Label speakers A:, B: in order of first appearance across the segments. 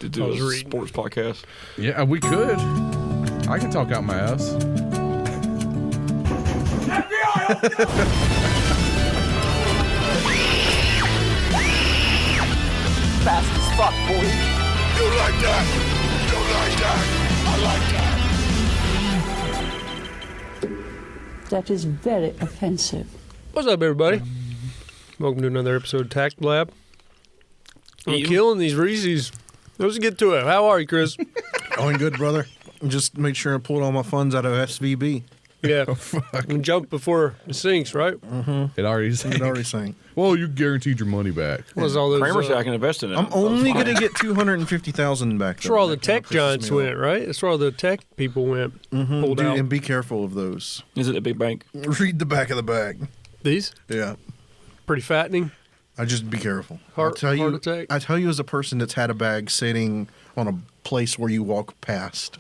A: to do a sports podcast.
B: Yeah, we could. I can talk out my ass.
C: Fast as fuck, boy.
D: You like that? You like that? I like that.
E: That is very offensive.
F: What's up, everybody? Welcome to another episode of Tact Lab. I'm killing these Reese's. Let's get to it. How are you, Chris?
G: Going good, brother. Just made sure I pulled all my funds out of SVB.
F: Yeah. And jump before it sinks, right?
B: It already
G: sank.
B: Well, you guaranteed your money back.
F: What was all those?
A: Kramer said I can invest in it.
G: I'm only going to get $250,000 back.
F: That's where all the tech giants went, right? That's where all the tech people went. Pulled out.
G: And be careful of those.
A: Is it a big bank?
G: Read the back of the bag.
F: These?
G: Yeah.
F: Pretty fattening.
G: I just be careful.
F: Heart attack.
G: I tell you as a person that's had a bag sitting on a place where you walk past.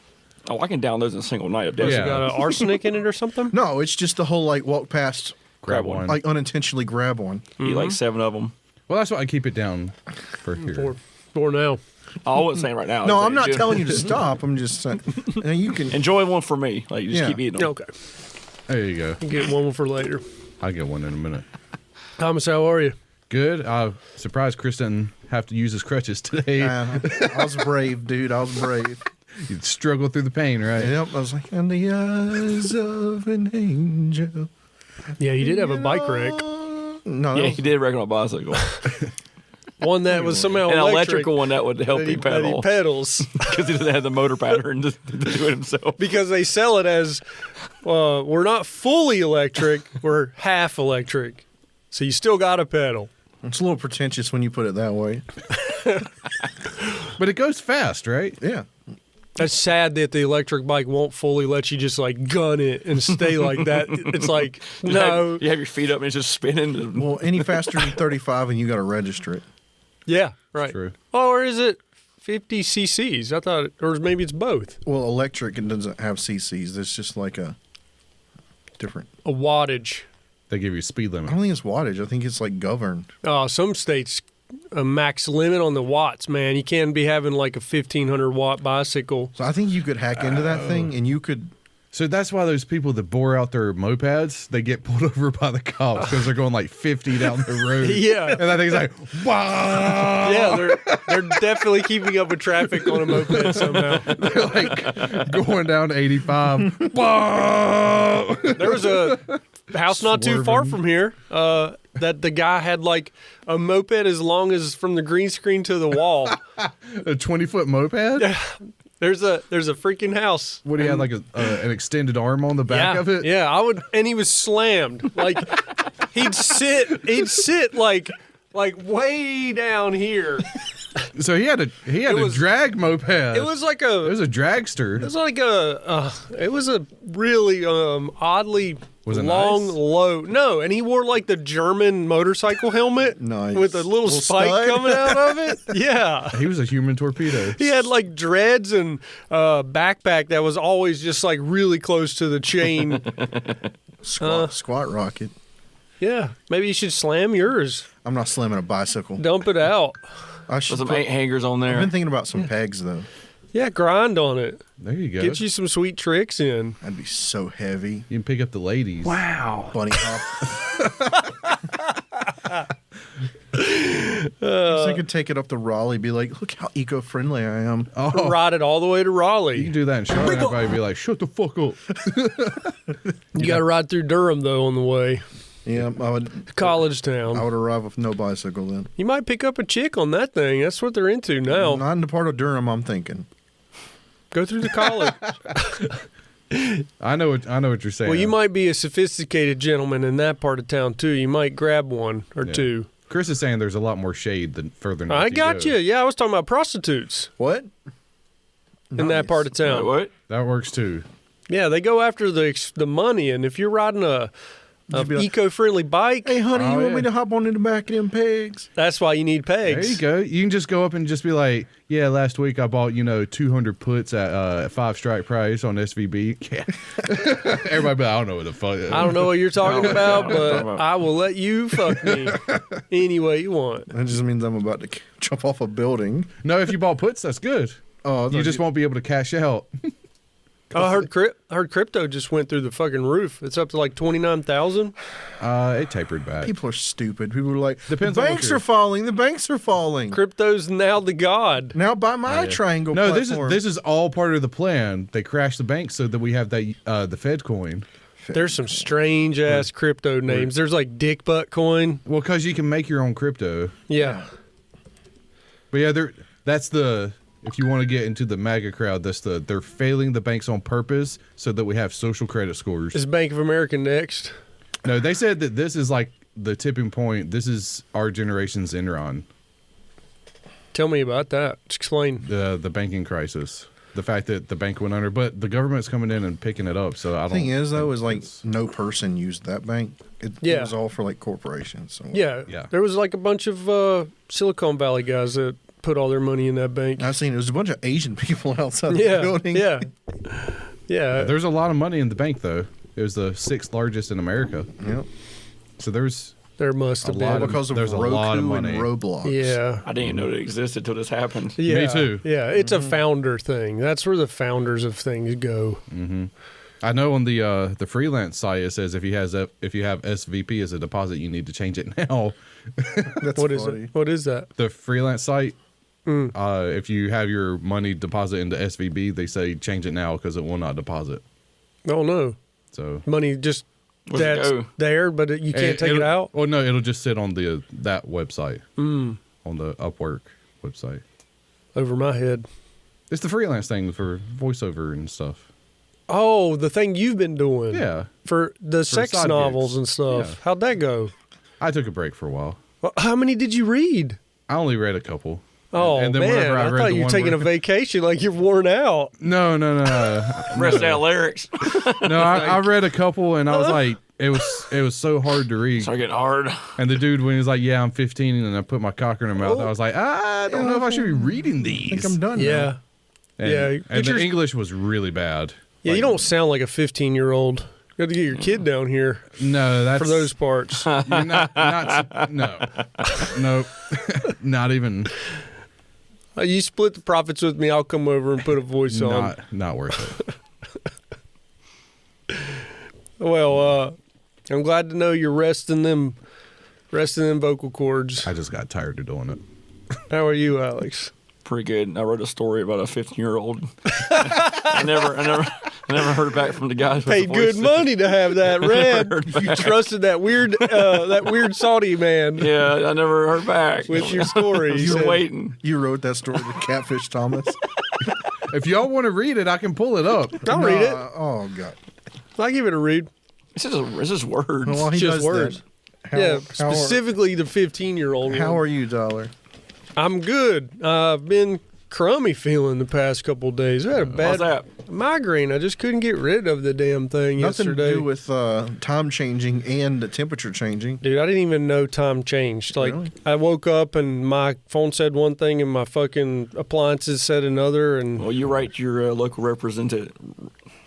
A: Oh, I can down those in a single night.
F: Does it got an arsenic in it or something?
G: No, it's just the whole walk past,
B: Grab one.
G: like unintentionally grab one.
A: Eat like 7 of them.
B: Well, that's why I keep it down for here.
F: For now.
A: I wasn't saying right now.
G: No, I'm not telling you to stop. I'm just saying you can
A: enjoy one for me. Like you just keep eating them.
F: Okay.
B: There you go.
F: Get one for later.
B: I'll get one in a minute.
F: Thomas, how are you?
B: Good. Surprised Chris didn't have to use his crutches today.
G: I was brave, dude. I was brave.
B: You'd struggle through the pain, right?
G: Yep. I was like, in the eyes of an angel.
F: Yeah, you did have a bike wreck.
G: No,
A: Yeah, he did wreck on a bicycle.
F: One that was somehow
A: An
F: electric.
A: electrical one that would help you
F: That he
A: pedal.
F: pedals.
A: Because he doesn't have the motor pattern to do it himself.
F: Because they sell it as, we're not fully electric, we're half electric. So you still got to pedal.
G: It's a little pretentious when you put it that way.
B: But it goes fast, right?
G: Yeah.
F: That's sad that the electric bike won't fully let you just gun it and stay like that. It's like, no.
A: You have your feet up and it's just spinning.
G: Well, any faster than 35 and you got to register it.
F: Yeah, right.
B: True.
F: Oh, or is it 50 cc's? I thought, or maybe it's both.
G: Well, electric, it doesn't have cc's. It's just like a different.
F: A wattage.
B: They give you a speed
G: I
B: limit.
G: don't think it's wattage. I think it's governed.
F: Some states a max limit on the watts, man. You can't be having a 1,500 watt bicycle.
G: So I think you could hack into that thing and you could.
B: So that's why those people that bore out their mopeds, they get pulled over by the cops because they're going 50 down the road.
F: Yeah.
B: And that thing's like, wow.
F: Yeah, they're definitely keeping up with traffic on a moped somehow.
B: They're going down to 85. Wow.
F: There was a house not too far from here that the guy had a moped as long as from the green screen to the wall.
B: A 20-foot moped?
F: Yeah. There's a freaking house.
B: What, he had an extended arm on the back of it?
F: Yeah, and he was slammed. He'd sit way down here.
B: So he had a drag moped.
F: It was like
B: It was a dragster.
F: It was like it was a really oddly long,
B: nice?
F: low. No, and he wore the German motorcycle helmet
G: Nice.
F: with a little spike
G: stud?
F: coming out of it. Yeah.
B: He was a human torpedo.
F: He had dreads and backpack that was always just really close to the chain.
G: Squat rocket.
F: Yeah, maybe you should slam yours.
G: I'm not slamming a bicycle.
F: Dump it out.
G: I should
A: With some hangers on there.
G: I've been thinking about some pegs, though.
F: Yeah, grind on it.
B: There you go.
F: Get you some sweet tricks in.
G: That'd be so heavy.
B: You can pick up the ladies.
F: Wow.
G: Bunny hop. I could take it up to Raleigh, be like, look how eco-friendly I am.
B: Oh,
F: Ride it all the way to Raleigh.
B: you can do that in Charlotte. Everybody would be like, shut the fuck up.
F: You got to ride through Durham, though, on the way.
G: Yeah, I would.
F: College town.
G: I would arrive with no bicycle then.
F: You might pick up a chick on that thing. That's what they're into now.
G: Not in the part of Durham I'm thinking.
F: Go through the college.
B: I know what you're saying.
F: Well, you might be a sophisticated gentleman in that part of town, too. You might grab one or two.
B: Chris is saying there's a lot more shade than further north.
F: I got you. Yeah, I was talking about prostitutes
G: What?
F: in that part of town.
A: Wait, what?
B: That works too.
F: Yeah, they go after the money, and if you're riding a
G: be like,
F: eco-friendly bike.
G: hey, honey, you
B: Oh,
G: want
B: yeah.
G: me to hop on in the back of them pegs?
F: That's why you need
B: There
F: pegs.
B: you go. You can just go up and just be like, yeah, last week I bought, 200 puts at 5 strike price on SVB. Yeah. Everybody be like, I don't know what the fuck.
F: I don't know what you're talking about, but
A: about.
F: I will let you fuck me any way you want.
G: That just means I'm about to jump off a building.
B: No, if you bought puts, that's good.
G: Oh,
B: You just won't be able to cash out.
F: I heard crypto just went through the fucking roof. It's up to like 29,000.
B: It tapered back.
G: People are stupid. People are like,
B: Depends
G: the
B: on what
G: banks
B: you're-
G: are falling. The banks are falling.
F: Crypto's now the god.
G: Now buy my triangle
B: No,
G: platform.
B: this is all part of the plan. They crashed the bank so that we have that the Fed coin.
F: There's some strange ass crypto names. There's like Dick Butt Coin.
B: Well, because you can make your own crypto.
F: Yeah.
B: But yeah, that's the. If you want to get into the MAGA crowd, they're failing the banks on purpose so that we have social credit scores.
F: Is Bank of America next?
B: No, they said that this is like the tipping point. This is our generation's Enron,
F: Tell me about that. Explain.
B: the banking crisis. The fact that the bank went under, but the government's coming in and picking it up. So I don't.
G: The thing is, though,
B: think
G: is like
B: it's-
G: no person used that bank. It
F: Yeah.
G: was all for like corporations. So.
F: Yeah.
B: Yeah.
F: There was like a bunch of Silicon Valley guys that put all their money in that bank.
G: I've seen it was a bunch of Asian people outside the
F: Yeah.
G: building.
F: Yeah. Yeah.
B: There's a lot of money in the bank, though. It was the 6th largest in America.
G: Yep.
B: So there's
F: There must have
B: A lot
F: been.
B: of-
G: Because of
B: There's a
G: Roku
B: lot of
G: and
B: money.
G: Roblox.
F: Yeah.
A: I didn't even know it existed till this happened.
F: Yeah.
B: too.
F: Yeah. It's a founder thing. That's where the founders of things go.
B: I know on the freelance site it says if you have SVP as a deposit, you need to change it now.
G: That's
F: What is
G: funny.
F: it? What is that?
B: The freelance site, if you have your money deposit into SVB, they say change it now because it will not deposit.
F: Oh no.
B: So
F: Money just
A: Where's it
F: that's
A: go?
F: there, but you can't take it out.
B: Well, no, it'll just sit on that website on the Upwork website.
F: Over my head.
B: It's the freelance thing for voiceover and stuff.
F: Oh, the thing you've been doing.
B: Yeah,
F: For the sex
B: side
F: novels
B: gigs.
F: and stuff.
B: Yeah.
F: How'd that go?
B: I took a break for a while.
F: Well, how many did you read?
B: I only read a couple.
F: Oh,
B: And then
F: man.
B: whenever I
F: I
B: read
F: thought
B: the
F: you were
B: one
F: taking
B: where-
F: a vacation like you're worn out.
B: No.
A: Rest out lyrics.
B: No, I read a couple and I was like, it was so hard to read.
A: Start getting hard.
B: And the dude, when he was like, "Yeah, I'm 15," and I put my cocker in her mouth, I was like, I don't know if I should be reading
G: I
B: these.
G: think I'm done.
F: Yeah.
G: now.
B: And,
F: Yeah,
B: and
F: get
B: the
F: your-
B: English was really bad.
F: Yeah, you don't sound like a 15-year-old. You got to get your kid down here
B: No, that's
F: for those parts.
B: You're not no, nope, not even.
F: You split the profits with me, I'll come over and put a voice on.
B: Not worth it.
F: Well, I'm glad to know you're resting them vocal cords.
B: I just got tired of doing it.
F: How are you, Alex?
A: Pretty good. I wrote a story about a 15-year-old. I never heard back from the guys. with
F: Paid
A: the
F: good
A: voice.
F: money to have that read. You trusted that weird Saudi man
A: Yeah, I never heard back.
F: with your story. He
A: You were
F: said,
A: waiting.
G: You wrote that story to Catfish Thomas.
B: If y'all want to read it, I can pull it up.
F: I'll read it.
G: Oh God.
F: I'll give it a read.
A: It's just words.
G: Well, he
F: Just
G: does
F: words.
G: that. How,
F: Yeah,
G: how
F: specifically the 15-year-old.
G: How are you, Dollar?
F: I'm good. I've been crummy feeling the past couple of days. I had a bad
A: Why's that?
F: migraine. I just couldn't get rid of the damn thing
G: Nothing
F: yesterday.
G: to do with time changing and the temperature changing.
F: Dude, I didn't even know time changed. Like,
G: Really?
F: I woke up and my phone said one thing and my fucking appliances said another. And
A: Well, you write your local representative,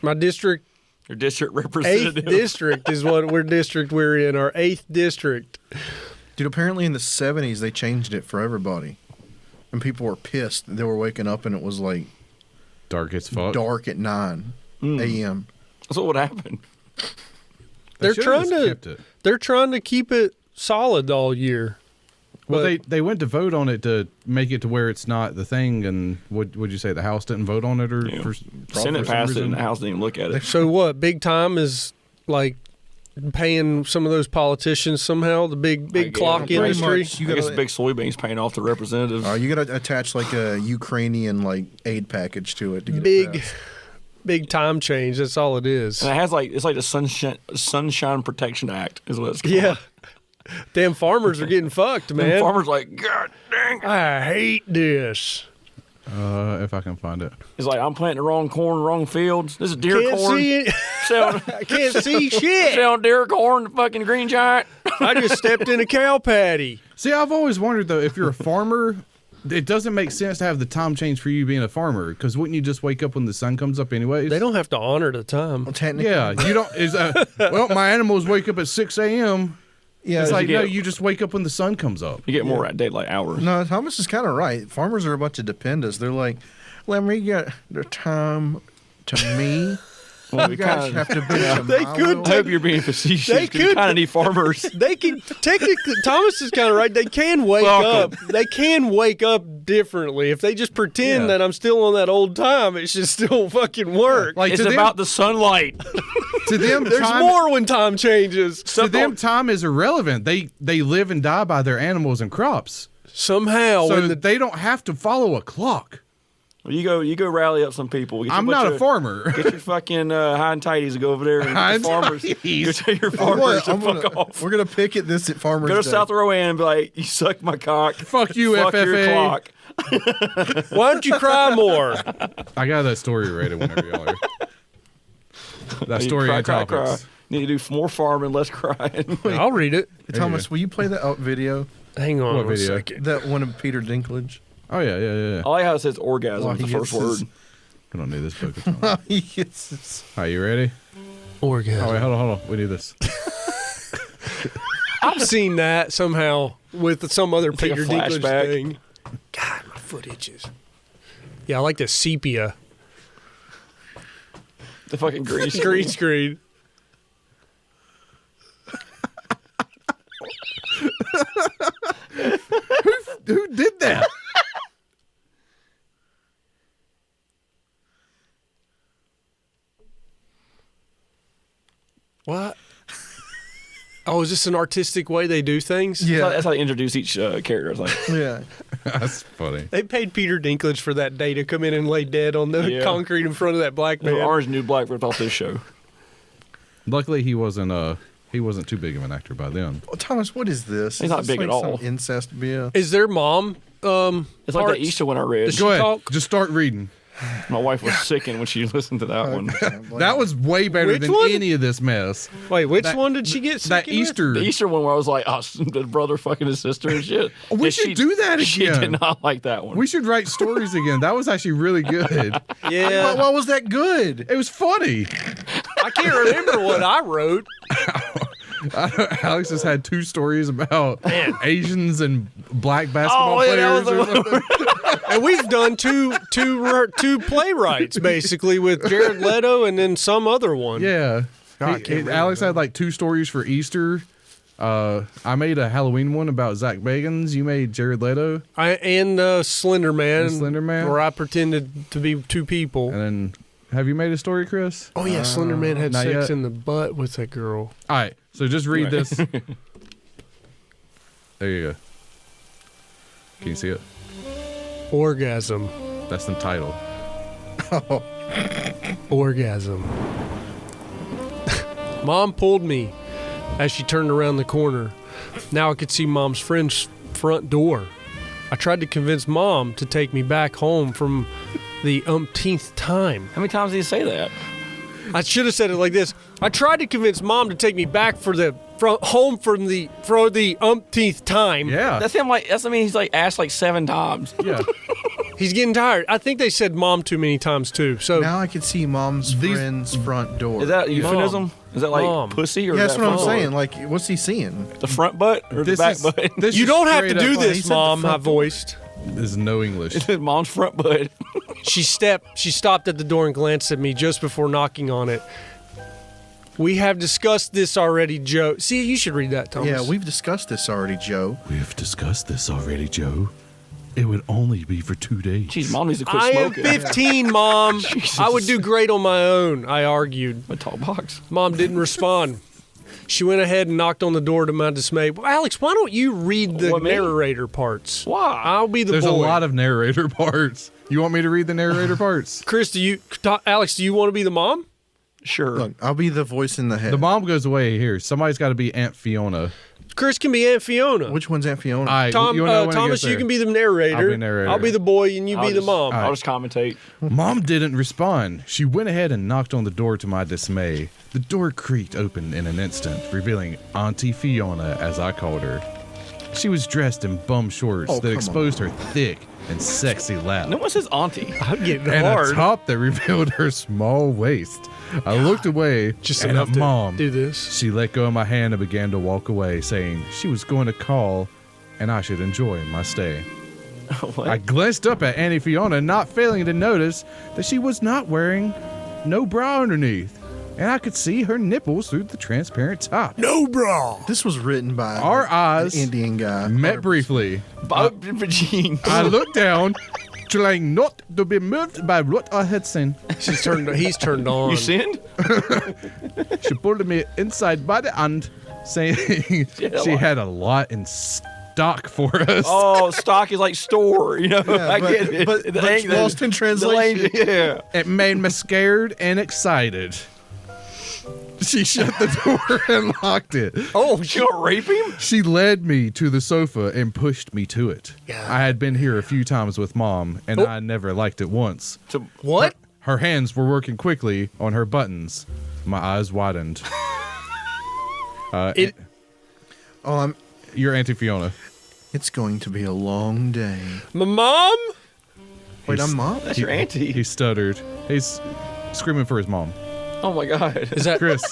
F: my district,
A: your district
F: 8th
A: representative.
F: district is what we're in, our 8th district.
G: Dude, apparently in the 70s they changed it for everybody. And people were pissed. They were waking up and it was like
B: Dark as fuck.
G: dark at 9 a.m.
A: That's what would happen.
B: They
F: They're
B: should've
F: trying
B: just
F: to
B: kept it.
F: they're trying to keep it solid all year.
B: Well,
F: But-
B: they went to vote on it to make it to where it's not the thing, and would you say the House didn't vote on it, or
A: Yeah.
B: for
A: Senate
B: some
A: passed it,
B: reason?
A: and the House didn't even look at it.
F: So what? Big time is like paying some of those politicians somehow. The big
A: guess.
F: clock
A: Pretty
F: industry.
G: much. You
A: I guess
G: gotta-
A: big soybeans paying off the representatives.
G: You got to attach like a Ukrainian like aid package to it. To get it
F: Big,
G: passed.
F: big time change. That's all it is.
A: And it has it's like the Sunshine Protection Act is what it's called.
F: Yeah. Damn farmers are getting fucked,
A: And
F: man.
A: farmers like, God dang.
F: I hate this.
B: If I can find it.
A: He's like, I'm planting the wrong corn, wrong fields. This is deer
F: Can't
A: corn.
F: see it. I can't see shit.
A: Selling deer corn, the fucking green giant.
F: I just stepped in a cow patty.
B: See, I've always wondered though, if you're a farmer, it doesn't make sense to have the time change for you being a farmer. Because wouldn't you just wake up when the sun comes up anyways?
F: They don't have to honor the time.
G: Well, technically,
B: Yeah, you don't. Well, my animals wake up at 6 a.m.
G: yeah.
B: It's like
A: you
B: no,
A: get-
B: you just wake up when the sun comes up.
A: You get more daylight hours.
G: No, Thomas is kind of right. Farmers are a bunch of dependents. They're like, let me get the time to me.
A: Well,
G: You guys have to be to
F: They
G: my
F: could
G: will.
A: I hope you're being facetious.
F: They
A: 'Cause you
F: could-
A: kind of need farmers.
F: They can technically. Thomas is kind of right. They can wake
A: Welcome.
F: up. They can wake up differently if they just pretend
B: Yeah.
F: that I'm still on that old time. It should still fucking work.
B: Like
A: It's
B: to
A: about the sunlight.
B: to them,
F: There's
B: time,
F: more when time changes.
B: To them, time is irrelevant. They live and die by their animals and crops,
F: Somehow,
B: so
F: when the
B: they don't have to follow a clock.
A: Well, you go rally up some people. Get
B: I'm
A: your
B: not
A: bunch
B: a
A: of-
B: farmer.
A: Get your fucking high and tighties and go over there and
B: High
A: get
B: and
A: the farmers.
B: tighties.
A: Go tell your
G: I'm
A: farmers to
G: gonna-
A: fuck off.
G: We're gonna picket this at Farmers
A: Go to
G: Day.
A: South Rowan and be like, you suck my cock.
B: Fuck you,
A: Fuck your
B: FFA.
A: clock.
F: why don't you cry more?
B: I got that story ready whenever y'all are. That
A: You
B: story
A: cry,
B: and
A: cry,
B: topics.
A: cry. Need to do more farming, less crying.
F: I'll read it.
G: Thomas, will you play that video?
F: Hang on
B: What
F: a
B: video?
F: second.
G: That one of Peter Dinklage.
B: Oh yeah.
A: I like how it says orgasm
G: Oh,
A: is the
G: he
A: first
G: gets
A: word.
G: his-
B: I don't need this book. It's fine.
G: Yes.
B: Are you ready?
F: Orgasm.
B: Oh wait, hold on. We need this.
F: I've seen that somehow with some other
A: Take a
F: Peter Dinklage
A: flashback.
F: thing. God, my foot itches. Yeah, I like the sepia
A: The fucking green
F: green screen.
B: Who did that?
F: What? Oh, is this an artistic way they do things?
G: Yeah.
A: That's how they introduce each character. It's like,
G: Yeah.
B: That's funny.
F: They paid Peter Dinklage for that day to come in and lay dead on the
A: Yeah.
F: concrete in front of that black man.
A: Orange New Black ripped off this show.
B: Luckily, he wasn't too big of an actor by then.
G: Well, Thomas, what is this?
A: He's
G: Is
A: not
G: this
A: big
G: like
A: at all.
G: Some incest beer.
F: Is their mom?
A: It's like
F: parts?
A: that Easter one I read.
F: Does she
B: Go ahead.
F: talk?
B: Just start reading.
A: My wife was sickened when she listened to that one.
B: That was way better
F: Which
B: than
F: one?
B: any of this mess.
F: Wait, which
B: That-
F: one did she get sick
B: That
F: with?
B: Easter.
A: The Easter one where I was like, oh, the brother fucking his sister and shit.
B: We
A: And
B: should do that
A: She
B: again.
A: did not like that one.
B: We should write stories again. That was actually really good.
F: Yeah,
G: Why was that good?
B: It was funny.
F: I can't remember what I wrote.
B: Alex has had 2 stories about Asians and black
A: Oh,
B: basketball
A: yeah, that
B: players.
A: was
B: or something.
F: And we've done two playwrights basically with Jared Leto and then some other one.
B: Yeah.
F: God, I can't remember
B: Alex had like 2 stories for Easter. I made a Halloween one about Zach Bagans. You made Jared Leto.
F: And Slender Man.
B: And Slender Man?
F: Where I pretended to be 2 people.
B: And then, have you made a story, Chris?
F: Oh yeah, Slender Man had
B: not
F: sex
B: yet.
F: in the butt with that girl.
B: All right. So just read
A: Right.
B: this. There you go. Can you see it?
F: Orgasm.
B: That's the title.
F: Orgasm. Mom pulled me as she turned around the corner. Now I could see Mom's friend's front door. I tried to convince Mom to take me back home from the umpteenth time.
A: How many times did he say that?
F: I should have said it like this. I tried to convince Mom to take me back for the umpteenth time.
B: Yeah.
A: That's him. Like that's. I mean, he's like asked like 7 times.
B: yeah.
F: He's getting tired. I think they said Mom too many times too. So
G: Now I can see Mom's friend's front door.
A: Is that a euphemism? Is that like
F: Mom.
A: pussy or?
G: Yeah,
A: is
G: that's
A: that
G: what I'm
A: front door?
G: saying. Like, what's he seeing?
A: The front butt or the back butt?
B: This
F: you
B: is
F: don't have to
B: straight
F: do
B: up-
G: he
F: this,
G: said the
F: Mom.
G: front
F: I voiced.
B: This is no English.
A: It's his mom's front butt.
F: She stopped at the door and glanced at me just before knocking on it. We have discussed this already, Joe. See, you should read that, Thomas.
G: Yeah, we've discussed this already, Joe.
B: We've discussed this already, Joe. It would only be for 2 days.
A: Jeez, mom needs to quit
F: I am
A: smoking.
F: 15, Mom.
A: Jesus.
F: I would do great on my own, I argued.
A: A tall box.
F: Mom didn't respond. She went ahead and knocked on the door to my dismay. Well, Alex, why don't you read the
A: What, me?
F: narrator parts?
A: Why?
F: I'll be the
B: There's
F: boy.
B: a lot of narrator parts. You want me to read the narrator parts?
F: Chris, Alex, do you want to be the mom?
A: Sure.
G: Look, I'll be the voice in the head.
B: The mom goes away here. Somebody's got to be Aunt Fiona.
F: Chris can be Aunt Fiona.
G: Which one's Aunt Fiona?
B: All right,
F: Tom,
B: you wanna know when it
F: Thomas,
B: gets
F: you
B: there?
F: can be the narrator.
B: I'll be narrator.
F: I'll be the boy, and you be the mom.
A: I'll just commentate.
B: Mom didn't respond. She went ahead and knocked on the door to my dismay. The door creaked open in an instant, revealing Auntie Fiona, as I called her. She was dressed in bum shorts that exposed her thick and sexy lap.
A: No one says auntie.
F: I'm getting
B: And
F: hard.
B: a top that revealed her small waist. I looked away,
F: Just
B: and
F: enough
B: at
F: to
B: Mom.
F: do this.
B: She let go of my hand and began to walk away, saying she was going to call and I should enjoy my stay.
A: What?
B: I glanced up at Auntie Fiona, not failing to notice that she was not wearing no bra underneath, and I could see her nipples through the transparent top.
F: No bra.
G: This was written by
B: Our eyes
G: an Indian guy.
B: met briefly.
A: Bob Vagine.
B: I looked down, trying not to be moved by what I had seen.
F: He's turned on.
A: You sinned?
B: She pulled me inside by the hand, saying she had a lot in stock for us.
A: Oh, stock is like store. You know,
G: Yeah,
A: I get it.
G: but
A: The
G: lost in translation.
A: Yeah.
B: It made me scared and excited. She shut the door and locked it.
A: Oh, you gonna rape him?
B: She led me to the sofa and pushed me to it. I had been here a few times with Mom, and I never liked it once.
F: What?
B: Her hands were working quickly on her buttons. My eyes widened. You're Auntie Fiona.
G: It's going to be a long day.
F: My mom?
G: Wait, I'm mom?
A: That's your auntie.
B: He stuttered. He's screaming for his mom.
A: Oh my god.
F: Is that
B: Chris.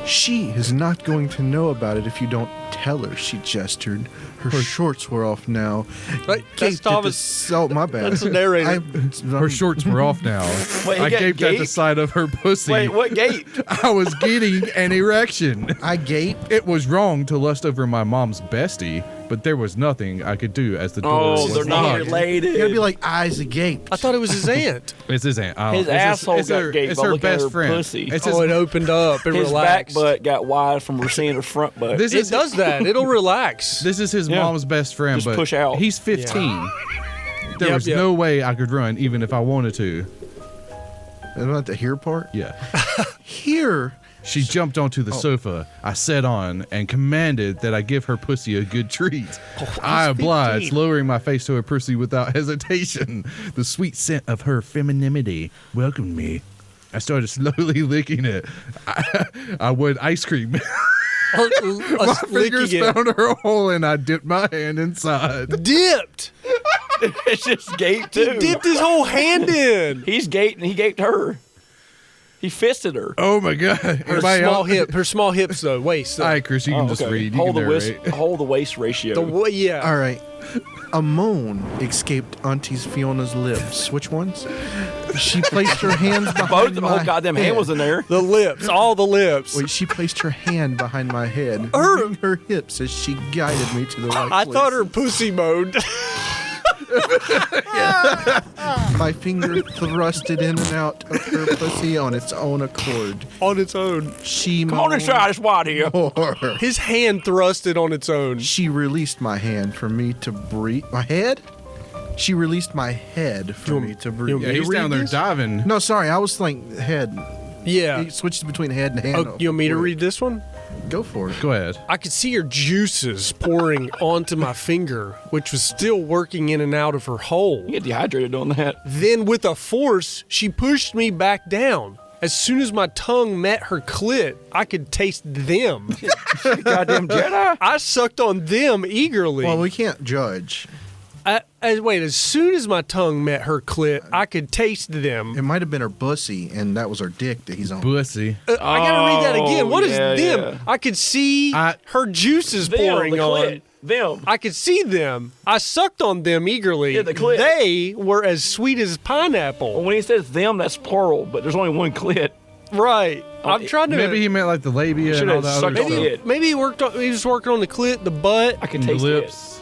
G: She is not going to know about it if you don't tell her, she gestured. Her shorts were off now.
F: Wait, that's
G: Gaped at the
F: Thomas.
G: Oh, my bad.
F: That's the narrator.
B: Her shorts were off now.
A: Wait, he
B: I
A: got
B: gaped at the
A: gaped?
B: sight of her pussy.
A: Wait, what gate?
B: I was getting an erection.
G: I gaped.
B: It was wrong to lust over my mom's bestie, but there was nothing I could do as the door
A: Oh,
B: was
A: they're not
B: locked.
A: related.
G: You gotta be like eyes agape.
F: I thought it was his aunt.
B: It's his aunt.
A: His asshole
B: it's
A: got
B: her,
A: gaped
B: It's
A: by
B: her
A: looking at
B: best
A: her
B: friend.
A: pussy.
B: It's
F: Oh, it opened up and
A: his
F: relaxed.
A: back butt got wide from seeing her front butt.
B: This
F: It
B: is
F: does that. It'll relax.
B: This is his
A: Yeah.
B: mom's best friend,
A: Just
B: but
A: push out.
B: he's 15. There
F: Yep,
B: was
F: yep.
B: no way I could run, even if I wanted to.
G: About the here part?
B: Yeah.
G: Here.
B: She jumped onto the sofa. I sat on and commanded that I give her pussy a good treat. I obliged,
F: 15.
B: lowering my face to her pussy without hesitation. The sweet scent of her femininity welcomed me. I started slowly licking it. I would ice cream. My fingers found her hole and I dipped my hand inside.
F: Dipped.
A: It's just gaped too.
F: Dipped his whole hand in.
A: He's gaped and he gaped her. He fisted her.
B: Oh my God.
F: Her
B: Everybody
F: small
B: else?
F: hip. Her small hips though. Waist.
B: All right, Chris, you can
A: Oh,
B: just
A: okay.
B: read. You
A: Hold
B: can
A: the waist,
B: narrate.
A: hold the waist ratio.
F: Yeah.
G: All right. A moan escaped Auntie Fiona's lips. Which ones? She placed her hands behind
A: Both the
G: my
A: whole goddamn hand
G: head.
A: was in there.
F: The lips. All the lips.
G: Wait, she placed her hand behind my head,
F: Her-
G: moving her hips as she guided me to the right
F: I
G: place.
F: thought her pussy moaned.
G: My finger thrusted in and out of her pussy on its own accord.
F: on its own.
G: She
A: Come on inside, it's wide here.
G: more.
F: His hand thrusted on its own.
G: She released my hand for me to breathe. My head? She released my head for me to breathe.
B: Yeah,
F: You
B: he's
F: read
B: down there
F: this?
B: diving.
G: No, sorry, I was thinking head.
F: Yeah.
G: It switches between head and hand.
F: Oh, you want me to read this one?
G: Go for it.
B: Go ahead.
F: I could see her juices pouring onto my finger, which was still working in and out of her hole.
A: You get dehydrated doing that.
F: Then, with a force, she pushed me back down. As soon as my tongue met her clit, I could taste them.
A: Goddamn Jedi.
F: I sucked on them eagerly.
G: Well, we can't judge.
F: Wait, as soon as my tongue met her clit, I could taste them.
G: It might have been her bussy, and that was her dick that he's on.
B: Bussy.
F: I gotta read that again. What is
A: yeah,
F: them?
A: yeah.
F: I could see her juices pouring
A: the
F: on.
A: clit. Them.
F: I could see them. I sucked on them eagerly.
A: Yeah, the clit.
F: They were as sweet as pineapple.
A: When he says them, that's plural, but there's only one clit.
F: Right. I'm trying to.
B: Maybe he meant like the labia and
A: Should've
B: all that
A: sucked
B: other
A: on
B: stuff.
A: it.
F: Maybe he worked on. He was working on the clit, the butt,
A: I can
B: And the
A: taste
B: lips,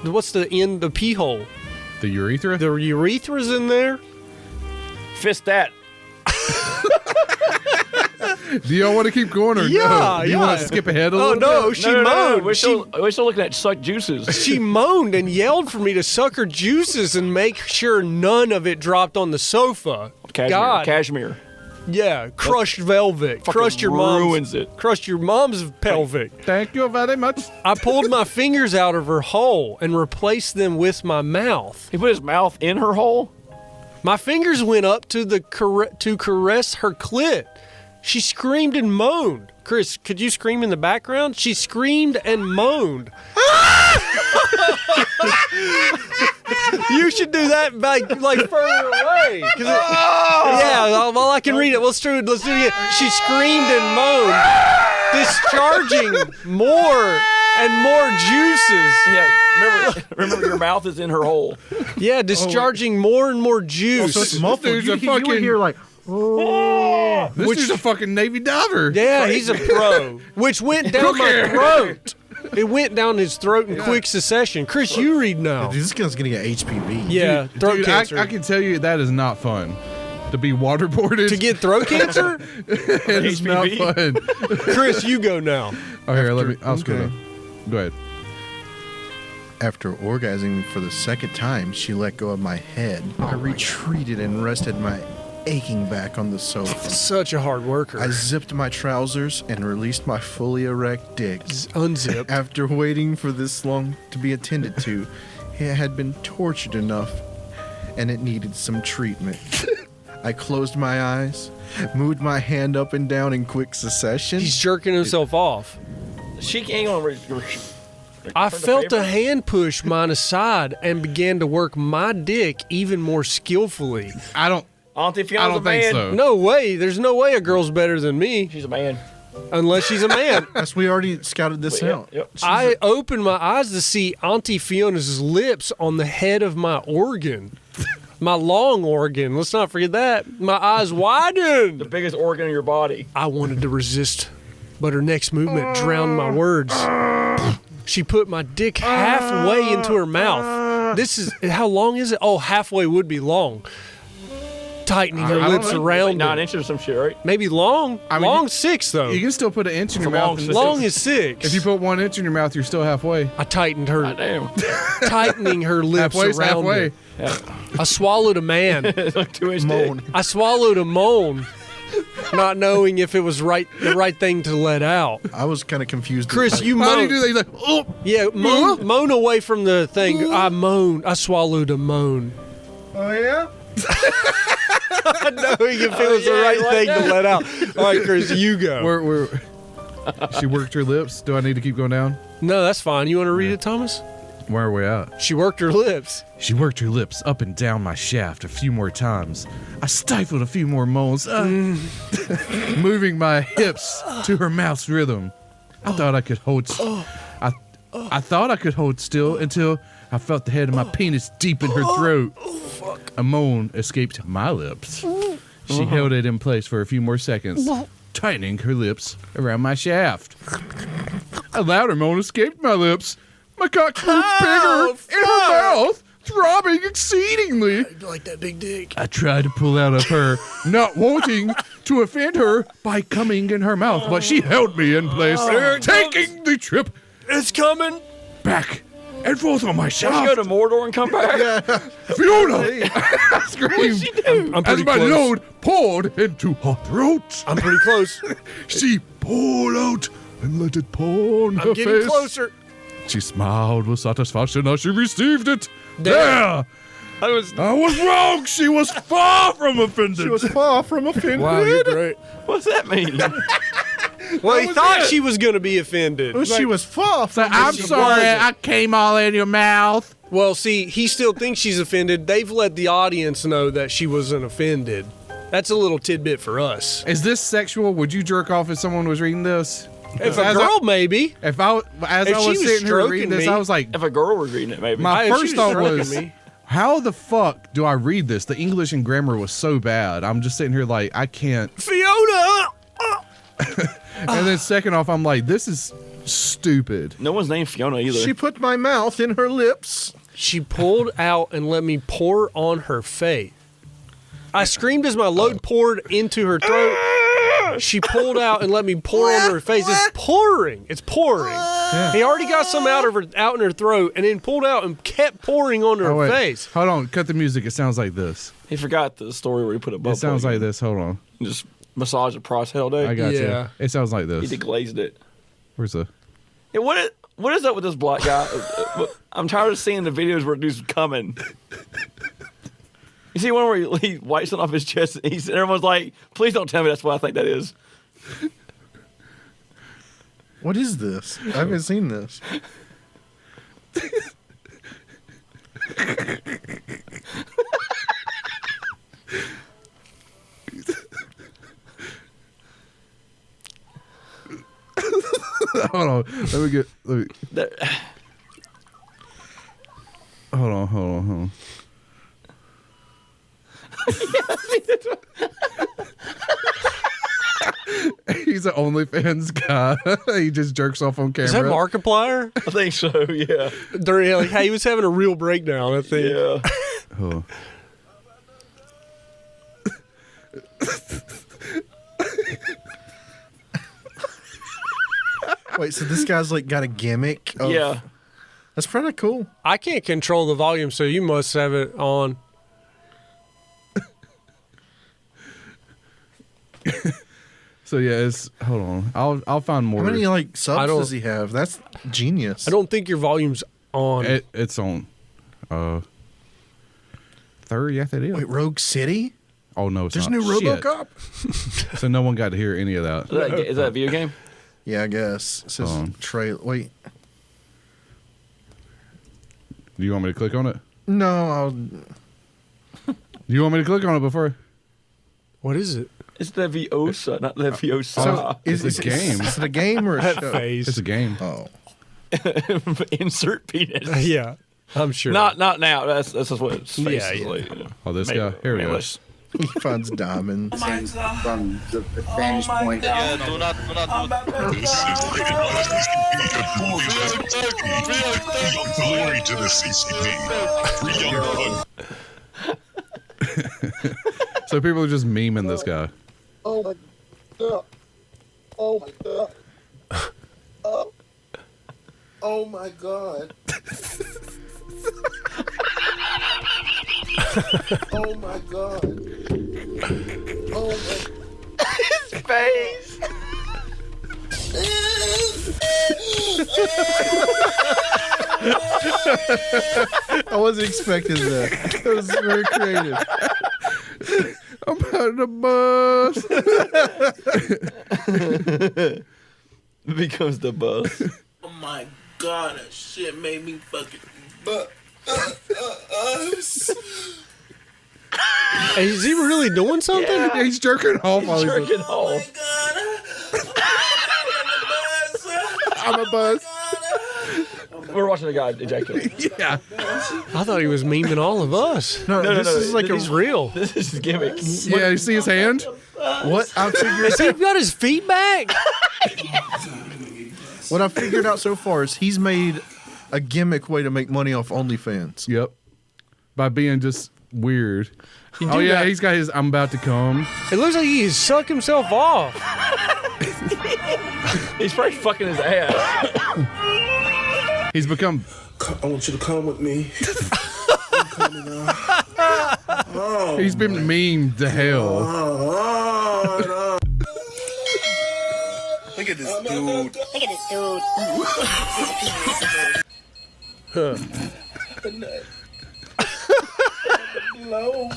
F: what's the end? The pee hole.
B: the urethra.
F: The urethra's in there.
A: it. Fist that.
B: Do y'all want to keep going or
F: Yeah,
B: no? Do you want
F: yeah.
B: to skip ahead a
F: Oh
B: little
F: no,
B: bit?
F: she moaned.
A: We're still looking at suck juices.
F: She moaned and yelled for me to suck her juices and make sure none of it dropped on the sofa.
A: Cashmere.
F: God,
A: Cashmere.
F: Yeah, crushed velvet.
A: Fucking
F: Crushed your mom's.
A: ruins it.
F: Crushed your mom's pelvic.
B: Thank you very much.
F: I pulled my fingers out of her hole and replaced them with my mouth.
A: He put his mouth in her hole.
F: My fingers went up to to caress her clit. She screamed and moaned. Chris, could you scream in the background? She screamed and moaned. You should do that like further away. Yeah, well, I can read it. Let's do it again. She screamed and moaned, discharging more and more juices.
A: Yeah, remember your mouth is in her hole.
F: Yeah, discharging more and more juice.
G: So it's muffled.
B: Dude's
G: You
B: a
G: would
B: fucking-
G: hear like,
B: This dude's a fucking Navy diver.
F: Yeah, he's a pro. Which went down my throat. It went down his throat in quick succession. Chris, you read now.
G: this guy's gonna get HPV.
F: Yeah, throat
B: Dude,
F: cancer.
B: I can tell you that is not fun. To be waterboarded.
F: To get throat cancer?
B: it is not fun.
F: Chris, you go now.
B: Oh, here, let me. I'll
G: okay.
B: scroll down. Go ahead.
G: After orgasming for the second time, she let go of my head. I retreated and rested my aching back on the sofa.
F: Such a hard worker.
G: I zipped my trousers and released my fully erect dick.
F: Unzip.
G: After waiting for this long to be attended to, it had been tortured enough and it needed some treatment. I closed my eyes, moved my hand up and down in quick succession.
F: He's jerking himself off.
A: She ain't gonna.
F: I felt a hand push mine aside and began to work my dick even more skillfully.
B: I don't
A: Auntie Fiona's
B: I don't
A: a man.
B: think so.
F: No way. There's no way a girl's better than me
A: She's a man.
F: unless she's a man.
G: Yes, we already scouted this out.
A: Yep.
F: I opened my eyes to see Auntie Fiona's lips on the head of my organ. My long organ. Let's not forget that. My eyes widened.
A: The biggest organ in your body.
F: I wanted to resist, but her next movement drowned my words. She put my dick halfway into her mouth. This is, how long is it? Oh, halfway would be long. Tightening her lips
A: It's like
F: around
A: 9
F: it.
A: inches or some shit, right?
F: Maybe long.
B: I mean,
F: Long 6, though.
B: You can still put an inch in your
A: It's a long
B: mouth.
A: six.
F: Long is 6.
B: If you put 1 inch in your mouth, you're still halfway.
F: I tightened her,
A: Damn.
F: tightening her lips
B: Halfway's
F: around
B: halfway.
F: it. I swallowed a man.
A: It's like 2 inch
G: Moan.
F: I swallowed a moan, not knowing if it was the right thing to let out.
G: I was kind of confused.
F: Chris, you
B: How do you
F: moan.
B: do that? He's like, oh.
F: Yeah, moan away from the thing. I moaned. I swallowed a moan.
G: Oh, yeah?
F: Knowing if it was the right thing to let out. All right, Chris, you go.
B: Where she worked her lips. Do I need to keep going down?
F: No, that's fine. You want to read it, Thomas?
B: Where are we at?
F: She worked her lips.
B: She worked her lips up and down my shaft a few more times. I stifled a few more moans, moving my hips to her mouth's rhythm. I thought I could hold. I thought I could hold still until I felt the head of my penis deep in her throat. A moan escaped my lips. She held it in place for a few more seconds, tightening her lips around my shaft. A louder moan escaped my lips. My cock grew bigger in her mouth, throbbing exceedingly.
F: Like that big dick.
B: I tried to pull out of her, not wanting to offend her by coming in her mouth, but she held me in place, taking the trip
F: It's coming.
B: back and forth on my
A: Let's
B: shaft.
A: go to Mordor and come back.
B: Fiona! I screamed
F: I'm
B: as
F: pretty
B: my
F: close.
B: load poured into her throat.
F: I'm pretty close.
B: She pulled out and let it pour on her
F: I'm getting
B: face.
F: closer.
B: She smiled with satisfaction as she received it.
F: There.
B: There!
A: I was.
B: I was wrong. She was far from offended.
G: She was far from offended.
F: Wow, you're great.
A: What's that mean?
F: Well, he thought she was going to be offended.
G: She was far from
B: I'm sorry, I came all in your mouth.
F: Well, see, he still thinks she's offended. They've let the audience know that she wasn't offended. That's a little tidbit for us.
B: Is this sexual? Would you jerk off if someone was reading this?
F: If a girl, maybe.
B: If I
F: If
B: was
F: she was
B: sitting here
F: stroking
B: reading this,
F: me-
B: I was like,
A: If a girl was reading it, maybe.
B: my
F: If she
B: first thought
F: stroking
B: was,
F: me.
B: how the fuck do I read this? The English and grammar was so bad. I'm just sitting here like, I can't.
F: Fiona!
B: And then second off, I'm like, this is stupid.
A: No one's named Fiona either.
G: She put my mouth in her lips.
F: She pulled out and let me pour on her face. I screamed as my load poured into her throat. She pulled out and let me pour on her face. It's pouring. It's pouring. He already got some out in her throat and then pulled out and kept pouring on her
B: Oh, wait.
F: face.
B: Hold on. Cut the music. It sounds like this.
A: He forgot the story where he put a butt
B: It sounds
A: plug
B: like
A: in.
B: this. Hold on.
A: Just massage the price hell day.
B: I got you.
F: Yeah.
B: It sounds like
A: He
B: this.
A: deglazed it.
B: Where's the?
A: Yeah, what is up with this black guy? I'm tired of seeing the videos where dude's coming. You see one where he wipes it off his chest and everyone's like, please don't tell me that's what I think that is.
G: What is this? I haven't seen this.
B: Hold on. Let me get. Hold on. He's an OnlyFans guy. He just jerks off on camera.
F: Is that Markiplier?
A: I think so, yeah.
F: Hey, he was having a real breakdown, I think.
A: Yeah.
B: Oh.
G: Wait, so this guy's like got a gimmick?
A: Yeah.
G: That's pretty cool.
F: I can't control the volume, so you must have it on.
B: So yeah, it's hold on. I'll find more.
G: How many like
F: I
G: subs
F: don't-
G: does he have? That's genius.
F: I don't think your volume's on.
B: It's on. 30, yes it is.
G: Wait, Rogue City?
B: Oh no, it's
G: There's
B: not.
G: new
B: Shit.
G: RoboCop?
B: So no one got to hear any of that.
A: Is that a video game?
G: Yeah, I guess. It says trailer. Wait.
B: Do you want me to click on it?
G: No, I'll.
B: Do you want me to click on it before?
F: What is it?
A: It's Leviosa, not Leviosa.
G: So,
B: it's a game.
G: Is it a game or a
F: That
G: show?
F: face.
B: It's a game.
G: Oh.
A: Insert penis.
F: Yeah, I'm sure.
A: Not now. That's just what its face
F: Yeah,
A: is
F: yeah.
A: like.
B: Oh, this guy. Here he
A: Maybe
B: is.
G: He finds diamonds.
H: From the vantage point.
I: Yeah, do not do
D: This is glory to the CCP. Free young blood.
B: So people are just memeing this guy.
H: Oh my god. Oh my god. Oh my god. Oh my god. Oh my
A: face.
G: I wasn't expecting that. That was very creative.
B: I'm out of the bus.
A: Becomes the bus.
H: Oh my god, that shit made me fucking
F: Hey, is he really doing something?
B: Yeah, he's jerking off while he's
A: Jerking off.
B: I'm a buzz.
A: We're watching a guy ejaculate.
B: Yeah.
F: I thought he was memeing all of us.
G: No,
A: No,
G: this
A: no,
G: is like
F: He's real.
A: This is his gimmick.
B: Yeah, you see his hand?
G: what I figured.
F: Has he got his feet back?
G: What I figured out so far is he's made a gimmick way to make money off OnlyFans.
B: Yep. By being just weird.
A: You
B: Oh
A: do
B: yeah,
A: that.
B: he's got his I'm about to come.
F: It looks like he sucked himself off.
A: He's probably fucking his ass.
B: He's become
H: I want you to come with me. I'm coming now. Oh,
B: he's been memed to hell.
H: Look at this dude. Low.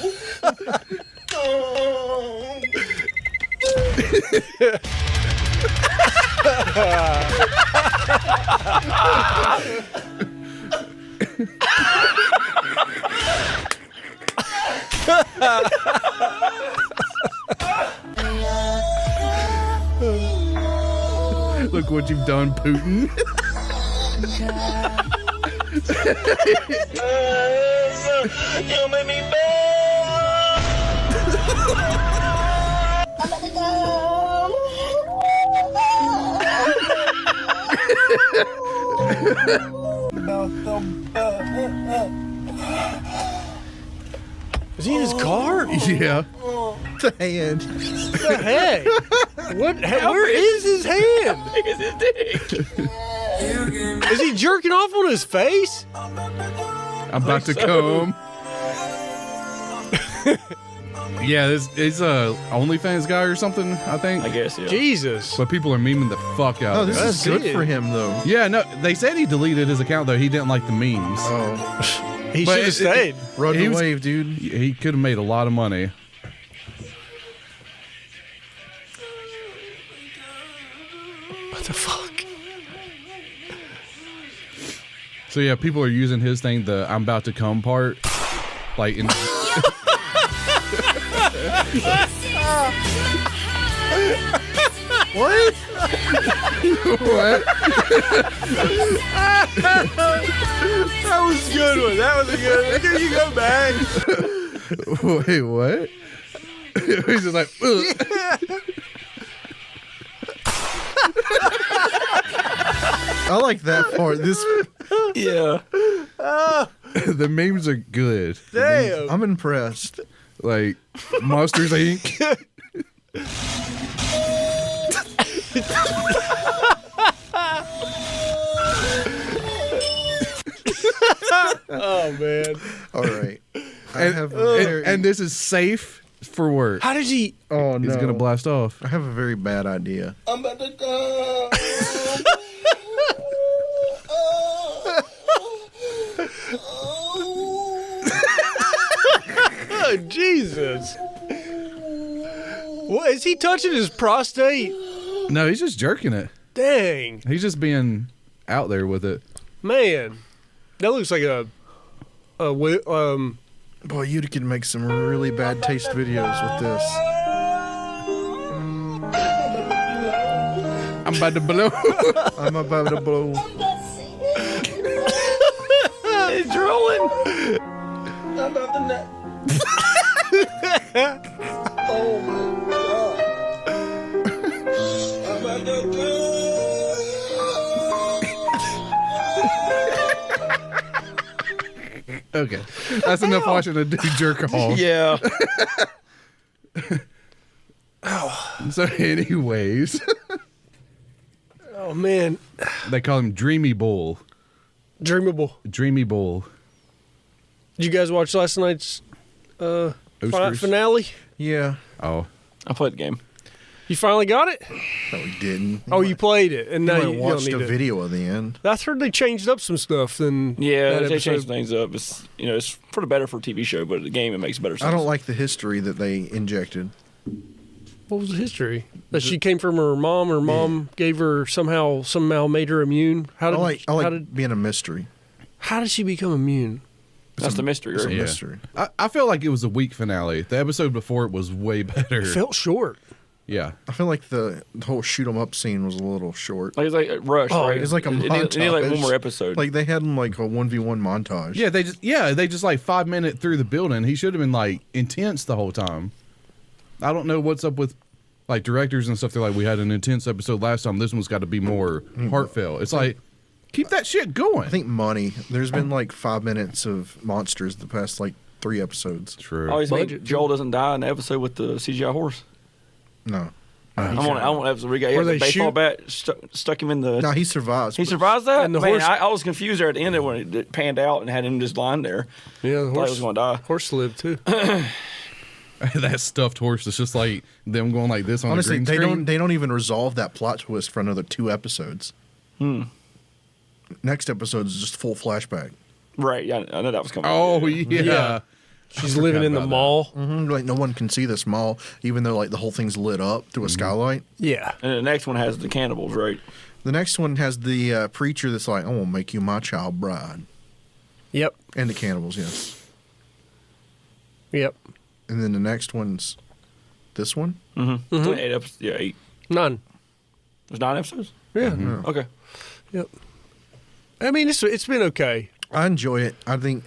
B: Look what you've done, Putin.
H: You made me bad.
F: Is he in his car?
B: Yeah.
G: The hand.
F: The heck? What? Where is his hand?
A: Is his dick?
F: Is he jerking off on his face?
B: I'm about to come. Yeah, he's a OnlyFans guy or something, I think.
A: I guess, yeah.
F: Jesus.
B: But people are memeing the fuck out
G: Oh,
B: of
G: this
B: it.
G: is good for him, though.
B: Yeah, no, they said he deleted his account, though. He didn't like the memes.
G: Oh,
F: He
B: But
F: should have stayed.
G: rode
B: He
G: the
B: was-
G: wave, dude.
B: He could have made a lot of money.
F: What the fuck?
B: So yeah, people are using his thing, the "I'm about to come" part, like in.
G: What?
B: What?
F: That was a good one. That was a good one. Here you go, man.
B: Wait, what? He's just like. Ugh.
G: I like that part. This,
A: Yeah.
B: The memes are good.
F: Damn.
G: I'm impressed.
B: Like Monsters Inc.
F: Oh, man.
G: All right. I have a
B: and,
G: very,
B: and this is safe for work.
F: How did he?
G: oh no,
B: He's gonna blast off.
G: I have a very bad idea.
H: I'm about to go.
F: Oh, Jesus. What? Is he touching his prostate?
B: No, he's just jerking it.
F: Dang.
B: He's just being out there with it.
F: Man. That looks like
G: Boy, you could make some really bad taste videos with this.
B: I'm about to blow.
G: I'm about to blow.
A: It's drooling.
H: I'm about to nut. Oh my god. I'm about to go.
B: Okay, that's enough watching a dude jerk off.
A: Yeah.
B: So, anyways,
F: oh, man.
B: they call him Dreamy Bull.
F: Dreamable.
B: Dreamy Bull.
F: Did you guys watch last night's
B: Oysters.
F: finale?
G: Yeah.
B: Oh,
A: I played the game.
F: You finally got it?
G: No, we didn't.
F: Oh, you played it, and
G: I
F: now you don't
G: watched
F: need
G: a
F: it.
G: video of the end.
F: I heard they changed up some stuff. Then
A: Yeah,
F: that
A: they
F: episode.
A: changed things up. It's it's for the better for a TV show, but the game it makes better sense.
G: I don't like the history that they injected.
F: What was the history? That she came from her mom. Her mom gave her somehow made her immune. How
G: I
F: did
G: like being a mystery.
F: how did she become immune?
A: That's the mystery,
G: It's a
A: right?
B: Yeah.
G: mystery.
B: I feel like it was a weak finale. The episode before it was way better.
F: It felt short.
B: Yeah.
G: I feel like the whole shoot 'em up scene was a little short.
A: Like it's like rush,
F: Oh,
A: right?
G: It's like a
A: It
G: montage.
A: need like one more episode.
G: Like they had like a 1v1 montage.
B: Yeah, they just like 5 minutes through the building. He should have been like intense the whole time. I don't know what's up with like directors and stuff. They're like, we had an intense episode last time. This one's got to be more heartfelt. It's like, keep that shit going.
G: I think money. There's been like 5 minutes of monsters the past like 3 episodes.
B: True.
A: I always think
F: Budget.
A: Joel doesn't die in the episode with the CGI horse.
G: No.
A: I want an episode where he got
F: Where
A: the
F: they
A: baseball
F: shoot?
A: bat stuck him in the.
G: No, he survives.
A: He
G: but-
A: survives that.
F: And the
A: Man,
F: horse-
A: I was confused there at the end of when it panned out and had him just lying there.
F: Yeah, the
A: Thought he was going to die.
F: horse lived too.
B: That stuffed horse is just like them going like this on
G: Honestly,
B: the green screen.
G: they don't even resolve that plot twist for another 2 episodes. Next episode is just full flashback.
A: Right. Yeah, I know that was coming.
B: Oh yeah.
F: Yeah. She's living in the
B: about that.
F: mall.
G: Like no one can see this mall, even though like the whole thing's lit up through a skylight.
F: Yeah.
A: And the next one has the cannibals, right?
G: The next one has the preacher that's like, "I want to make you my child bride,"
F: Yep.
G: and the cannibals, yes.
F: Yep.
G: And then the next one's this one.
A: Mm-hmm. 8 episodes. Yeah, 8.
F: None.
A: There's 9 episodes?
F: Yeah.
A: Okay.
F: Yep. I mean, it's been okay.
G: I enjoy it. I think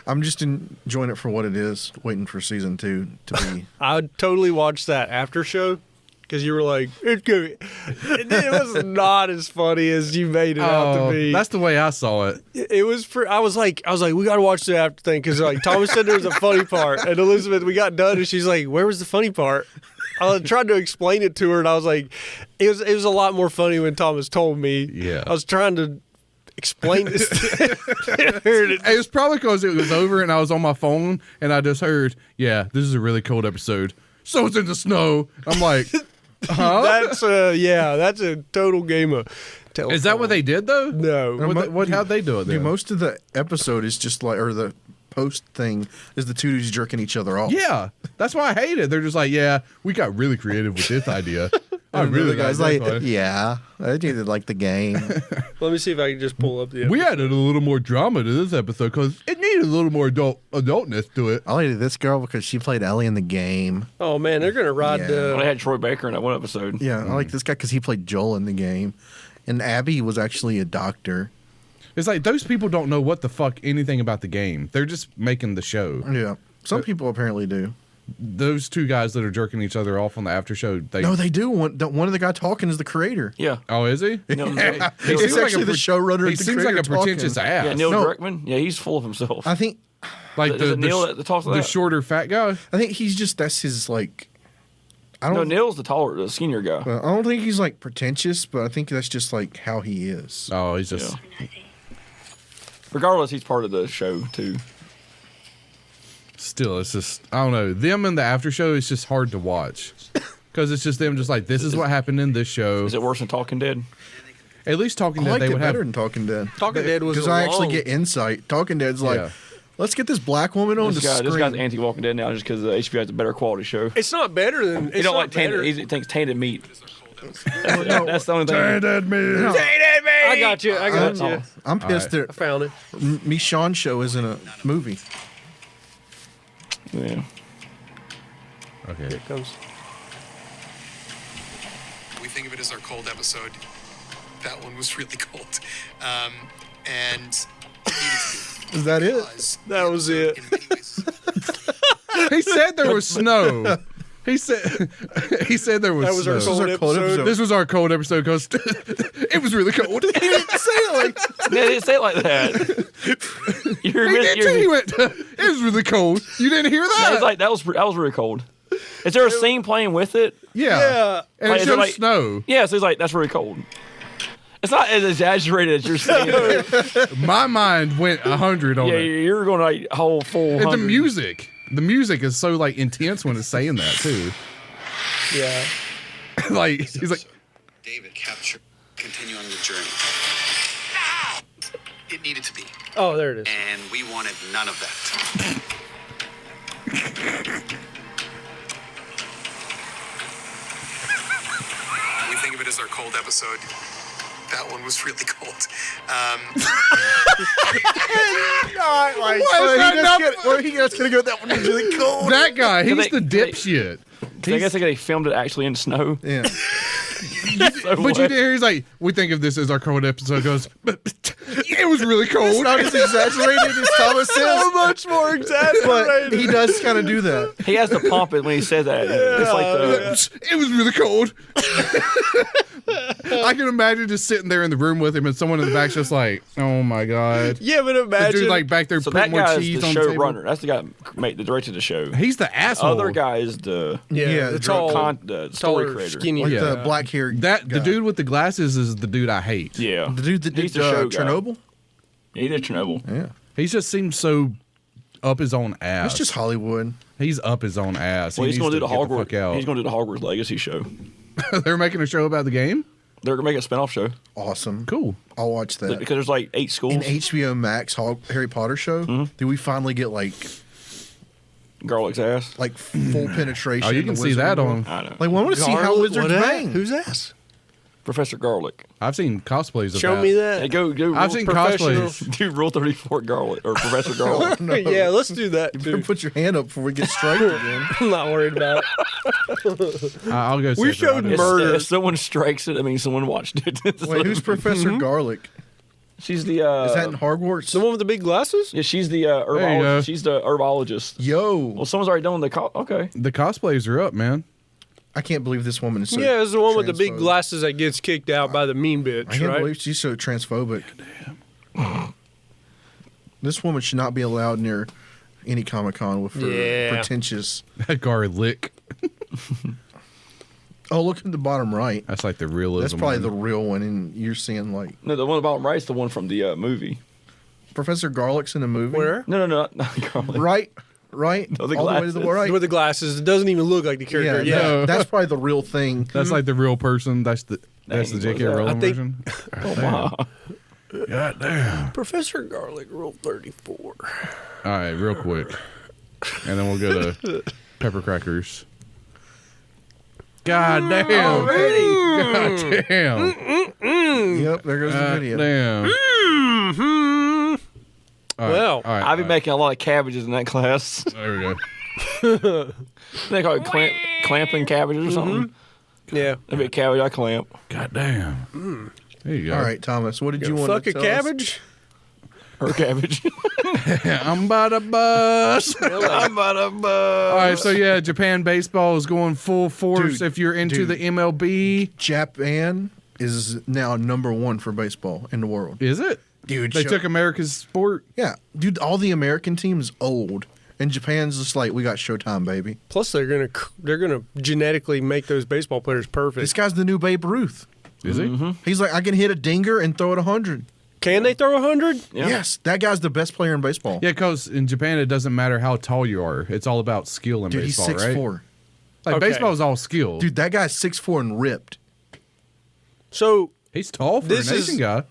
G: I'm just enjoying it for what it is. Waiting for season 2 to be.
F: I would totally watch that after show because you were like, it's good. It was not as funny as you made it out to be.
B: That's the way I saw it.
F: It was. I was like, we got to watch the after thing because like Thomas said there was a funny part, and Elizabeth, we got done, and she's like, where was the funny part? I tried to explain it to her, and I was like, it was a lot more funny when Thomas told me.
B: Yeah.
F: I was trying to explain this.
B: It was probably because it was over and I was on my phone and I just heard, yeah, this is a really cold episode. So it's in the snow. I'm like, huh?
F: That's a total game of telephone.
B: Is that what they did though?
F: No.
B: How'd they do it then?
G: Dude, most of the episode is just like, or the post thing is the two dudes jerking each other off.
B: Yeah, that's why I hate it. They're just like, yeah, we got really creative with this idea. I
G: And
B: really
G: the guy's
B: got
G: like,
B: this one.
G: yeah, I did like the game.
F: Let me see if I can just pull up the.
B: We added a little more drama to this episode because it needed a little more adultness to it.
G: I liked this girl because she played Ellie in the game.
F: Oh man, they're gonna ride
G: Yeah.
A: Well, they
F: the.
A: had Troy Baker in that one episode.
G: Yeah, I like this guy because he played Joel in the game. And Abby was actually a doctor.
B: It's like those people don't know what the fuck anything about the game. They're just making the show.
G: Yeah. Some people apparently do.
B: Those two guys that are jerking each other off on the after show.
G: No, they do. One of the guy talking is the creator.
A: Yeah.
B: Oh, is he?
A: No,
B: He
G: It's
B: seems like
G: actually
B: a
G: the showrunner.
B: He
G: and the
B: seems like
G: creator
B: a pretentious
G: talking.
B: ass.
A: Yeah, Neil
G: No.
A: Druckmann. Yeah, he's full of himself.
G: I think
B: Like
A: Is it Neil that talks like
B: the
A: that?
B: shorter fat guy.
G: he's just that's his like. I
A: No,
G: don't.
A: Neil's the skinnier guy.
G: I don't think he's like pretentious, but I think that's just like how he is.
B: Oh, he's just.
A: Yeah. Regardless, he's part of the show too.
B: Still, it's just I don't know. Them in the after show is just hard to watch because it's just them just like this is what happened in this show.
A: Is it worse than Talking Dead?
B: At least Talking
G: I
B: Dead
G: liked
B: they
G: it
B: would
G: better
B: have.
G: than Talking Dead.
F: Talking Dead was
G: because
F: a
G: I actually
F: long-
G: get insight. Talking Dead's like,
B: Yeah.
G: let's get this black woman on the
A: This
G: screen.
A: guy's anti-Walking Dead now just because HBO has a better quality show.
F: It's not better than.
A: He
F: It's
A: don't
F: not
A: like tainted.
F: better.
A: He thinks tainted meat. That's the only thing.
B: Tainted me.
G: No,
F: I got you. I got you.
G: I'm pissed
B: All right.
F: I found it.
G: that Michonne's show isn't a movie.
A: Yeah.
B: Okay.
F: Here it comes.
I: We think of it as our cold episode. That one was really cold. And
G: Is that it?
F: That was it.
I: in many ways,
B: He said there was snow. He said there was.
F: That was our
B: snow.
F: cold
G: our cold
F: episode.
G: episode.
B: This was our cold episode because it was really cold. He didn't say it like
A: They didn't say it like that. You're
B: he did too. He went. It was really cold. You didn't hear that?
A: It's like that was really cold. Is there a scene playing with it?
B: yeah.
F: Yeah.
B: And
A: Like,
B: it
A: is it
B: shows
A: like-
B: snow.
A: Yeah, so he's like, that's really cold. It's not as exaggerated as you're saying.
B: My mind went 100 on
A: Yeah,
B: it.
A: you're going like whole full.
B: And the
A: 100.
B: music. The music is so like intense when it's saying that too.
F: Yeah.
B: Like he's like,
I: David, capture, continue on the journey. It needed to be,
F: Oh, there it is.
I: and we wanted none of that. We think of it as our cold episode. That one was really cold.
G: He just gonna go. That one was really cold.
B: that guy. He's
A: they-
B: the dipshit.
A: I guess they filmed it actually in snow.
G: Yeah.
A: So
B: But you
A: what?
B: didn't hear. He's like, we think of this as our cold episode. He goes, but it was really cold.
G: It's not as exaggerated as Thomas says.
F: So much more exaggerated.
G: But he does kind of do that.
A: He has to pump it when he says that. It's like the,
B: It was really cold. I can imagine just sitting there in the room with him and someone in the back's just like, oh my God.
F: Yeah, but
B: The
F: imagine.
B: dude like back there
A: so
B: putting
A: that
B: more
A: guy is
B: cheese
A: the
B: on the table.
A: showrunner. That's the guy that directed the show.
B: He's the asshole.
A: Other guy is the
G: Yeah,
F: the
G: the
F: tall,
A: the story
F: taller,
A: creator.
F: skinny.
G: Like
B: Yeah.
G: the black hair.
B: That the
G: guy.
B: dude with the glasses is the dude I hate.
A: Yeah,
G: The dude that
A: He's
G: did
A: the show guy.
G: Chernobyl.
A: He did Chernobyl.
G: Yeah.
B: He just seems so up his own ass.
G: That's just Hollywood.
B: He's up his own ass.
A: Well,
B: He
A: he's
B: needs
A: going to do
B: to
A: the
B: get
A: Hogwarts.
B: fuck out.
A: He's going to do the Hogwarts Legacy show.
B: They're making a show about the game.
A: They're going to make a spinoff show
G: Awesome.
B: Cool.
G: I'll watch that.
A: because there's like 8 schools.
G: In HBO Max Harry Potter show, do we finally get like
A: Garlic's ass.
G: full penetration?
B: Oh, you
G: in
B: can
G: the
B: see
G: wizard
B: that
G: world?
B: on.
A: I know.
G: Like, well, I want to see how
F: Garlic?
G: wizards
F: What
G: bang.
F: Who's that?
A: Professor Garlic.
B: I've seen cosplays of
F: Show
B: that.
F: me
A: Hey,
F: that.
A: go.
B: I've
A: Rule
B: seen
F: Professional.
B: cosplays.
A: Do Rule 34 Garlic or Professor Garlic.
G: No.
F: Yeah, let's do that.
G: You better
F: Dude.
G: put your hand up before we get striked again.
F: I'm not worried about it.
B: I'll go.
F: We
B: check it out.
F: showed
A: If-
F: Murder.
A: If someone strikes it, I mean someone watched it.
G: Wait, who's Professor Garlic?
A: She's the.
G: Is that in Hogwarts?
F: The one with the big glasses?
A: Yeah, she's the
B: There you go.
A: herbologist. She's the herbologist.
G: Yo,
A: Well, someone's already done the. Okay.
B: The cosplays are up, man.
G: I can't believe this woman is so.
F: Yeah, it's the one with the big
G: transphobic.
F: glasses that gets kicked out by the mean bitch,
G: I can't
F: right?
G: believe she's so transphobic. This woman should not be allowed near any Comic Con with her
F: Yeah.
G: pretentious.
B: Garlic.
G: Oh, look at the bottom right.
B: That's like the realism.
G: That's probably the
B: one.
G: real one, and you're seeing like
A: No, the one about right is the one from the movie.
G: Professor Garlick's in the movie.
F: Where?
A: No, not Garlic.
G: Right.
A: No, the
G: all the way to the right.
F: With the glasses. It doesn't even look like the character. Yeah.
G: That's probably the real thing.
B: That's like the real person. That's the J.K.
A: was that?
B: Rowling
F: I think-
B: version.
A: Oh, wow.
B: God damn.
F: Professor Garlic, Rule 34.
B: All right, real quick, and then we'll go to pepper crackers. God damn! God damn!
G: Yep, there goes the
B: God
G: video.
B: damn!
F: Mm-hmm.
B: All right,
F: Well,
B: all right,
A: I've been
B: all right.
A: making a lot of cabbages in that class.
B: There we go.
A: They call it clamping cabbages or something.
F: Yeah.
A: That'd be a cabbage I clamp.
B: God damn! There you go.
G: All right, Thomas, what did you want
F: Fuck
G: to
F: a
G: tell
F: cabbage?
A: Or cabbage.
B: I'm about to bust.
A: I'm about to
B: All right, so yeah, Japan baseball is going full force.
G: Dude,
B: if you're into
G: dude.
B: the MLB,
G: Japan is now #1 for baseball in the world.
B: is it?
G: Dude,
B: They took America's sport.
G: Yeah, dude, all the American teams old, and Japan's just like, we got Showtime, baby.
F: Plus, they're gonna genetically make those baseball players perfect.
G: This guy's the new Babe Ruth.
B: Is he?
G: He's like, I can hit a dinger and throw it 100.
F: Can they throw 100?
A: Yeah.
G: Yes, that guy's the best player in baseball.
B: Yeah, because in Japan it doesn't matter how tall you are; it's all about skill in
G: Dude, he's
B: baseball,
G: 6'4".
B: right? Like
F: Okay.
B: baseball is all skill.
G: Dude, that guy's 6'4" and ripped.
F: So
B: He's tall for
F: This
B: an
F: is-
B: Asian guy.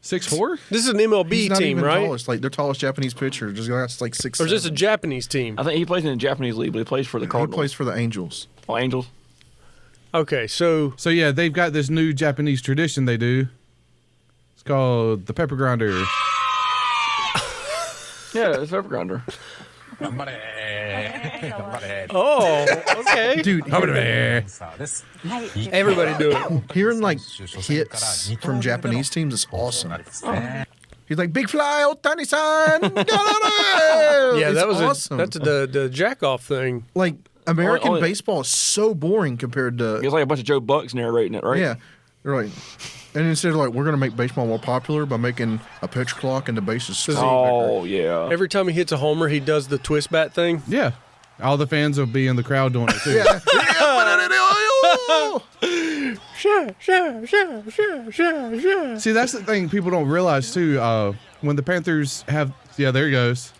B: 6'4"?
F: this is an MLB
G: He's not
F: team,
G: even
F: right?
G: tallest. Like, their tallest Japanese pitcher. Just that's like 6'7".
F: Or is this a Japanese team?
A: I think he plays in the Japanese league, but he plays for the
G: He
A: Cardinals.
G: plays for the Angels.
A: Oh, Angels.
F: Okay, so
B: So yeah, they've got this new Japanese tradition they do. It's called the pepper grinder.
A: Yeah, it's pepper grinder.
F: oh, okay,
G: Dude,
F: everybody do it.
G: hearing like hits from Japanese teams is awesome. He's like, big fly, Otani-san.
F: Yeah,
G: It's
F: that was
G: awesome.
F: that's the jack off thing.
G: Like, American
A: Only-
G: baseball is so boring compared to
A: It's like a bunch of Joe Bucks narrating it, right?
G: yeah, right. And instead of like, we're gonna make baseball more popular by making a pitch clock and the bases. straight.
A: Oh, yeah.
F: Every time he hits a homer, he does the twist bat thing.
B: Yeah. All the fans will be in the crowd doing it too.
G: Yeah.
B: See, that's the thing people don't realize too. When the Panthers have, yeah, there he goes.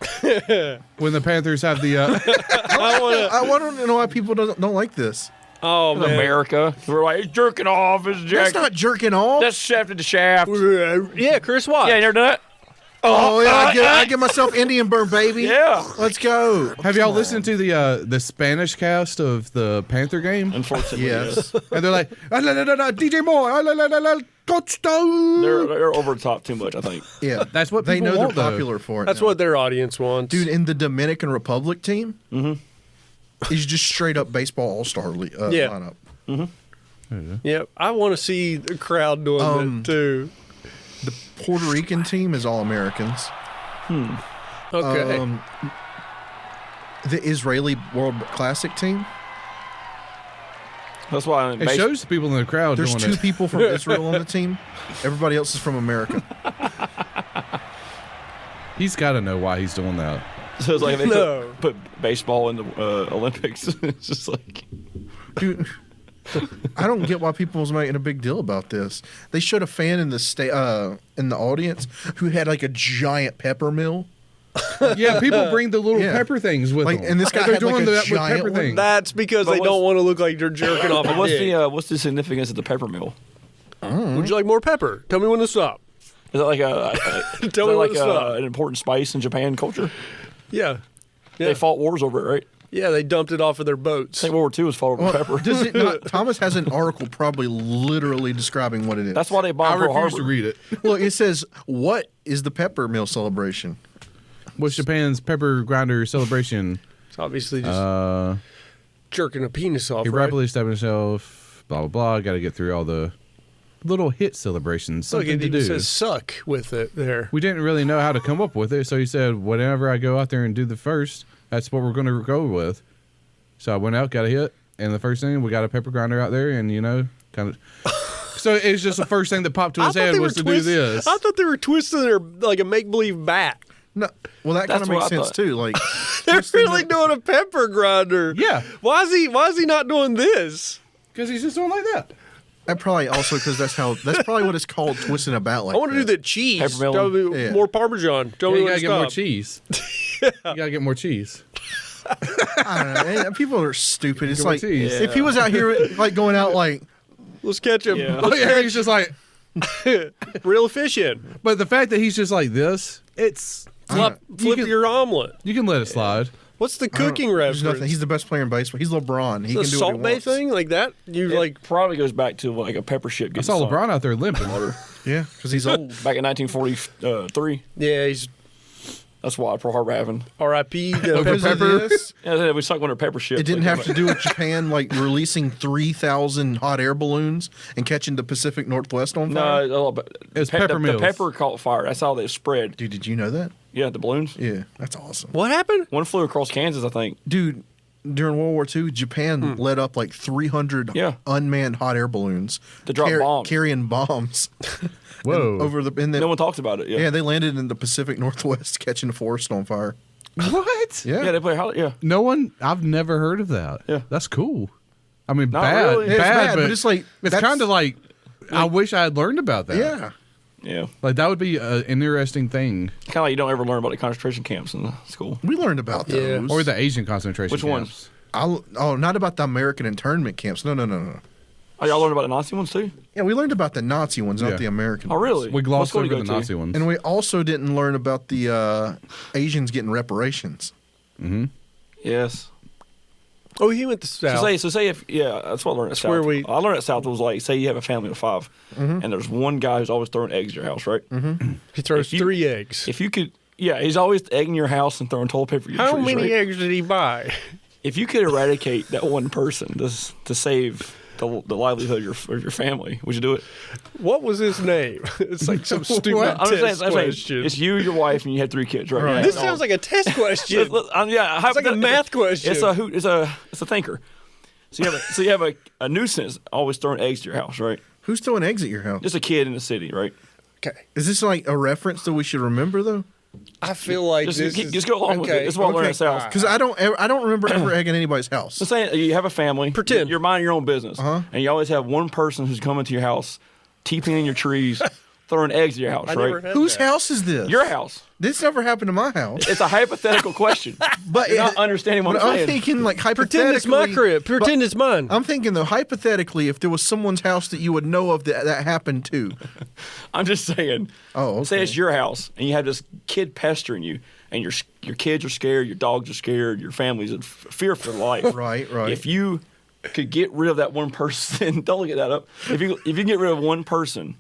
B: When the Panthers have the,
G: I want to know why people don't like this.
F: Oh
A: In
F: man,
A: America. We're like, he's jerking off. His
G: That's
A: jack.
G: not jerking off.
A: That's shafted to shaft.
F: yeah, Chris Watts.
A: Yeah, you never done that?
G: oh yeah, I get myself Indian burn, baby.
A: Yeah.
G: Let's go.
B: have y'all listened to the Spanish cast of the Panther game?
A: Unfortunately,
G: Yes.
B: And they're like, "Ah, la, la, la, la, DJ Moore, ah, la, la, la, la, touchdown."
A: They're over the top too much, I think.
G: Yeah,
B: That's what
G: they
B: people
G: know.
B: want,
G: They're
B: though.
G: popular for it.
F: That's
G: now.
F: what their audience wants,
G: Dude, in the Dominican Republic team, is just straight up baseball all-star
F: Yeah.
G: lineup.
F: Yep, I want to see the crowd doing that too.
G: The Puerto Rican team is all Americans.
F: Okay,
G: The Israeli World Classic team,
A: That's why
B: It shows the people in the crowd
G: there's
B: doing
G: 2
B: it.
G: people from Israel on the team. Everybody else is from America.
B: He's got to know why he's doing that.
A: So it's like if they
F: No.
A: put baseball in the Olympics. It's just like,
G: Dude, I don't get why people's making a big deal about this. They showed a fan in the in the audience who had like a giant pepper mill.
B: Yeah, people bring the little
G: Yeah.
B: pepper things with
G: Like,
B: them.
G: and this guy
B: they're
G: had, like,
B: doing
G: a
B: that with
G: giant
B: pepper
G: one.
B: things.
F: that's because
A: But
F: they
A: what's-
F: don't want to look like they're jerking off.
A: what's
F: a dick.
A: what's the significance of the pepper mill?
F: Would you like more pepper? Tell me when to stop.
A: Is that like
F: Tell me when
A: like
F: to stop.
A: an important spice in Japan culture?
F: Yeah,
A: They fought wars over it, right?
F: yeah, they dumped it off of their boats.
A: I think World War II was fought over
G: Well,
A: pepper.
G: does it not, Thomas has an article probably literally describing what it is.
A: That's why they
B: I
A: bombed Pearl
B: refuse
A: Harbor.
B: to read it.
G: Look, it says, what is the pepper mill celebration?
B: What's Japan's pepper grinder celebration?
F: It's obviously just jerking a penis off.
B: He
F: Right?
B: rapidly established himself, blah, blah, blah. Got to get through all the little hit celebrations.
F: Look,
B: Something
F: it
B: to
F: even
B: do.
F: says "suck" with it there.
B: We didn't really know how to come up with it, so he said, whenever I go out there and do the first, that's what we're going to go with. So I went out, got a hit, and the first thing, we got a pepper grinder out there, and, kind of... So it's just the first thing that popped to his head was to do this.
F: I thought they were twisting their like a make believe bat.
G: No, well, that kind
A: That's
G: of makes
A: what I
G: sense
A: thought.
G: too. Like,
F: They're really doing a pepper grinder.
B: Yeah.
F: Why is he not doing this?
B: Because he's just doing like that.
G: That probably also because that's probably what it's called, twisting about like
F: I want to do that cheese.
A: Peppermilk.
F: Tell me
G: Yeah.
F: more Parmesan. Tell me
B: You
F: when
B: gotta
F: to
B: get more
F: stop.
B: cheese. You gotta get more cheese.
G: I don't know. People are stupid. It's
B: more
G: like
B: cheese.
G: if he was out here like going out like
F: Let's catch him.
A: Yeah.
B: Oh yeah, he's just like.
F: Real efficient.
B: But the fact that he's just like this, it's
F: Flip your omelet.
B: you can let it slide.
F: What's the cooking
G: there's
F: reference?
G: nothing. He's the best player in baseball. He's LeBron. He
F: the
G: can do
F: Salt
G: what he
F: Bay
G: wants.
F: thing like that. You
A: It
F: like
A: probably goes back to like a pepper ship.
B: I
A: Getting
B: saw
A: sunk
B: LeBron out there limping.
G: Yeah, because he's old.
A: back in 1943.
F: yeah. He's
A: That's why Pearl Harbor happened.
F: R.I.P.
G: Because of this,
A: Yeah, we sunk one of pepper ships.
G: it didn't have to do with Japan like releasing 3,000 hot air balloons and catching the Pacific Northwest on fire.
A: No,
B: It's pepper
A: the
B: mills.
A: pepper caught fire. That's how they spread.
G: Dude, did you know that?
A: Yeah, the balloons.
G: Yeah, that's awesome.
F: What happened?
A: One flew across Kansas, I think.
G: Dude, during World War II, Japan let up like 300
A: Yeah.
G: unmanned hot air balloons
A: To drop bombs.
G: carrying bombs
B: Whoa.
G: over the. In the
A: No one talks about it.
G: yeah, they landed in the Pacific Northwest, catching the forest on fire.
B: What?
G: Yeah,
A: Yeah, they play. Yeah.
B: No one. I've never heard of that.
A: Yeah.
B: That's cool. I mean,
A: Not
B: bad,
A: really.
G: Yeah, it's
B: bad,
G: but it's like
B: it's
G: that's-
B: kind of like I wish I had learned about that.
G: yeah.
A: Yeah.
B: Like that would be an interesting thing.
A: Kind of like you don't ever learn about the concentration camps in school.
G: We learned about
F: Yeah.
G: those.
B: Or the Asian concentration
A: Which
B: camps.
A: ones?
G: Not about the American internment camps. No.
A: Oh, y'all learned about the Nazi ones too?
G: Yeah, we learned about the Nazi ones,
B: Yeah.
G: not the American.
A: Oh, really?
G: ones.
B: We
A: What
B: glossed
A: school
B: over
A: did you
B: the
A: go to?
B: Nazi ones.
G: And we also didn't learn about the Asians getting reparations.
A: Yes.
F: Oh, he went to South.
A: So say if that's what I learned at South.
F: where we-
A: I learned at South was like say you have a family of 5, and there's one guy who's always throwing eggs at your house, right?
F: he throws
A: if you-
F: 3 eggs.
A: If you could, he's always egging your house and throwing toilet paper. At your
F: How
A: trees,
F: many
A: right?
F: eggs did he buy?
A: If you could eradicate that one person to save the livelihood of your family, would you do it?
F: What was his name? It's like some stupid
A: I'm just
F: test
A: saying,
F: question.
A: it's you, your wife, and you have 3 kids, right?
G: Right.
A: Yeah,
F: This
A: no.
F: sounds like a test question.
A: It's
F: like a math question.
A: It's a thinker. So you have a nuisance always throwing eggs to your house, right?
G: Who's throwing eggs at your house?
A: Just a kid in the city, right?
F: Okay.
G: Is this like a reference that we should remember though?
F: I feel like
A: Just go along with it. It's what I learned at South.
G: Because I don't remember ever egging anybody's house.
A: So saying you have a family,
F: Pretend.
A: you're minding your own business,
G: Uh-huh.
A: and you always have one person who's coming to your house, TPing in your trees, throwing eggs at your house,
F: I
A: right?
F: never had
G: Whose
F: that.
G: house is this?
A: Your house.
G: This never happened to my house.
A: It's a hypothetical question.
G: But
A: You're not understanding what
G: but
A: I'm
G: I'm
A: saying.
G: thinking like hypothetically.
F: Pretend it's my crib.
G: but
F: Pretend it's mine.
G: I'm thinking though hypothetically, if there was someone's house that you would know of that happened to.
A: I'm just saying.
G: Oh, okay.
A: Say it's your house, and you have this kid pestering you, and your kids are scared, your dogs are scared, your family's in fear for their life.
G: Right.
A: If you could get rid of that one person, don't look at that up. If you can get rid of one person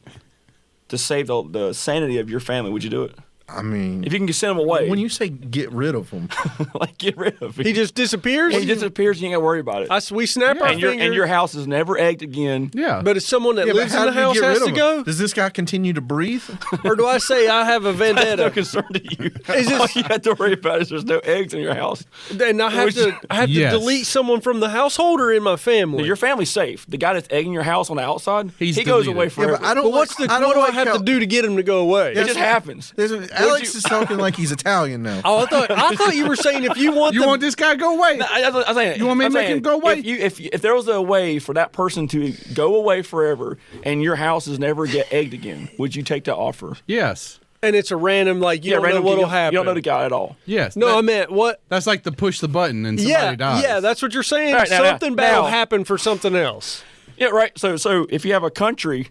A: to save the sanity of your family, would you do it?
G: I mean,
A: If you can send them away,
G: when you say get rid of them,
A: like get rid of him.
F: He just disappears.
A: He disappears. You ain't got to worry about it.
F: We snap our
A: and your
F: finger.
A: house is never egged again.
B: Yeah.
F: But if someone that
G: yeah, but
F: lives
G: how
F: in the
G: do you
F: house
G: get rid
F: has
G: of
F: to
G: 'em?
F: go,
G: Does this guy continue to breathe?
F: or do I say I have a
A: That's no
F: vendetta?
A: concern to you.
F: Is this-
A: All you have to worry about is there's no eggs in your house.
F: Then I have to
B: Yes.
F: delete someone from the household or in my family.
A: Your family's safe. The guy that's egging your house on the outside,
B: He's
A: he goes
B: deleted.
A: away
G: Yeah,
A: forever.
G: but I don't.
F: But what's
G: like,
F: the?
G: I don't
F: What do
G: like
F: I have
G: how-
F: to do to get him to go away?
A: It just happens.
G: Alex is talking like he's Italian now.
F: Oh, I thought you were saying if you want
B: you
F: them,
B: want this guy to go away?
A: I'm saying,
B: You want me to
A: I'm
B: make
A: saying,
B: him go away?
A: If there was a way for that person to go away forever and your house is never get egged again, would you take that offer?
B: Yes.
F: and it's a random like you don't know
A: random
F: what'll
A: kid,
F: happen.
A: You don't know the guy at all.
B: Yes.
F: No,
B: That-
F: I meant what?
B: that's like the push the button and somebody dies.
F: Yeah, that's what you're saying.
A: All right, now-
F: Something bad
A: now-
F: will happen for something else.
A: Yeah, right. So if you have a country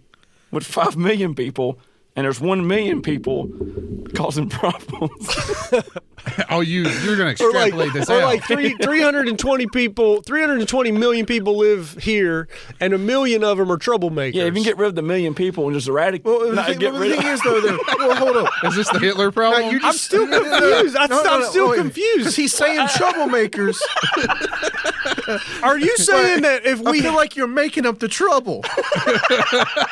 A: with 5 million people and there's 1 million people causing problems,
B: Oh, you're gonna
F: Or like,
B: extrapolate this
F: or
B: out.
F: like 320 people, 320 million people live here, and 1 million of them are troublemakers.
A: yeah, if you can get rid of the 1 million people and just eradicate,
G: Well, the
A: not get rid
G: thing
A: of.
G: is though, well, hold up.
B: Is this the Hitler problem?
G: You
F: I'm still confused. I'm still
G: Because
F: confused.
G: he's saying troublemakers.
F: Are you saying that if
G: I
F: we?
G: feel like you're making up the trouble.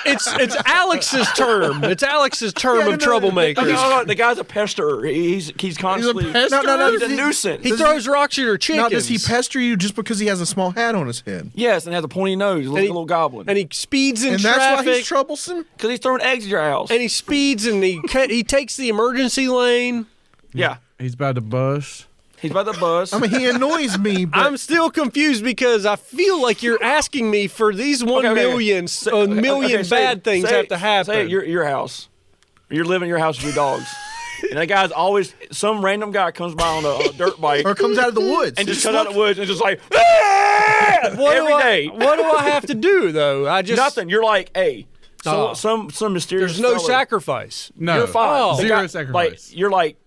F: It's Alex's term. It's Alex's term
G: Yeah,
F: of
G: no,
F: troublemakers.
A: No, the guy's a pesterer. He's constantly
B: pesterer?
G: No,
A: he's a nuisance.
F: He throws rocks at your chickens.
G: Now, does he pester you just because he has a small hat on his head?
A: Yes, and has a pointy nose. He looks like a little goblin.
F: and he speeds in
G: And that's why
F: traffic.
G: he's troublesome?
A: Because he's throwing eggs at your house.
F: and he speeds and he takes the emergency lane.
A: yeah.
B: He's about to bust.
A: He's by the bus.
G: I mean, he annoys me, but
F: I'm still confused because I feel like you're asking me for these 1 million, a million bad things have to happen.
A: Say at your house. You're living in your house with your dogs. And that guy's always, some random guy comes by on a dirt bike.
G: or comes out of the woods
A: And just comes out of the woods and just like, ah! every day.
F: What do I have to do? Though I just
A: Nothing. You're like, hey, some mysterious
F: There's no
A: fella.
F: sacrifice.
B: No,
A: You're fine.
F: Oh.
A: The
B: zero
A: guy-
B: sacrifice.
A: Like, you're like,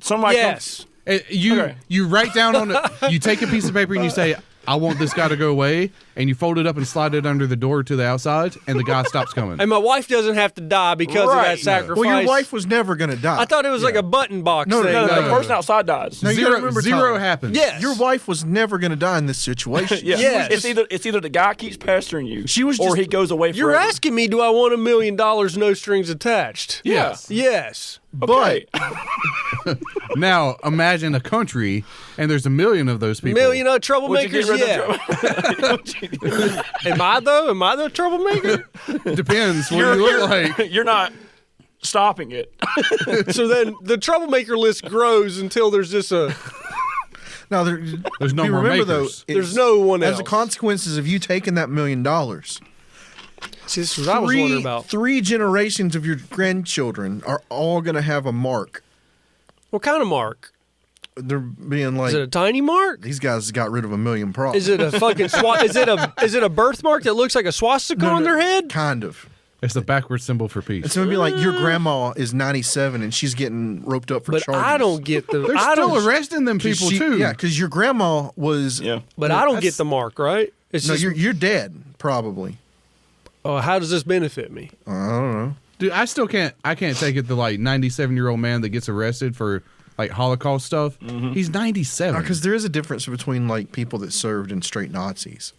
A: somebody
F: Yes.
B: You write down on you take a piece of paper and you say, I want this guy to go away, and you fold it up and slide it under the door to the outside, and the guy stops coming.
F: And my wife doesn't have to die because of that sacrifice.
G: well, your wife was never going to die.
F: I thought it was like a button box
G: No,
F: thing.
G: no,
A: the person outside dies.
G: No, you gotta
B: Zero,
G: remember,
B: zero
G: Tom,
B: happens.
F: Yes.
G: Your wife was never going to die in this situation.
A: Yeah.
F: Yes.
A: It's either the guy keeps pestering you,
G: She was
A: or
G: just-
A: he goes away
F: You're
A: forever.
F: asking me, do I want $1 million, no strings attached?
B: Yes.
F: Yes.
A: Okay.
B: Now imagine a country, and there's 1 million of those people.
F: Million of
A: Would you get
F: troublemakers,
A: rid
F: yeah.
A: of
F: Am I though? Am I the troublemaker?
B: Depends. What do you look like?
A: You're not stopping it.
F: So then the troublemaker list grows until there's just a
G: Now,
B: There's no
G: you
B: more
G: remember though,
B: makers.
F: there's no one
G: as
F: else.
G: the consequences of you taking that $1 million.
F: See, this is what I was wondering about.
G: 3 generations of your grandchildren are all going to have a mark.
F: What kind of mark?
G: They're being like,
F: Is it a tiny mark?
G: these guys got rid of $1 million problems.
F: Is it a fucking is it a birthmark that looks like a swastika on their head?
G: Kind of.
B: It's the backward symbol for peace.
G: It's going to be like your grandma is 97 and she's getting roped up for
F: But
G: charges.
F: I don't get the
B: They're
F: I
B: still
F: don't
B: arresting them people too.
G: Yeah, because your grandma was.
A: Yeah.
F: but I don't get the mark, right? It's
G: No,
F: just
G: you're dead probably.
F: how does this benefit me?
G: I don't know.
B: Dude, I can't take it the like 97-year-old man that gets arrested for like Holocaust stuff. He's 97.
G: Because there is a difference between like people that served and straight Nazis.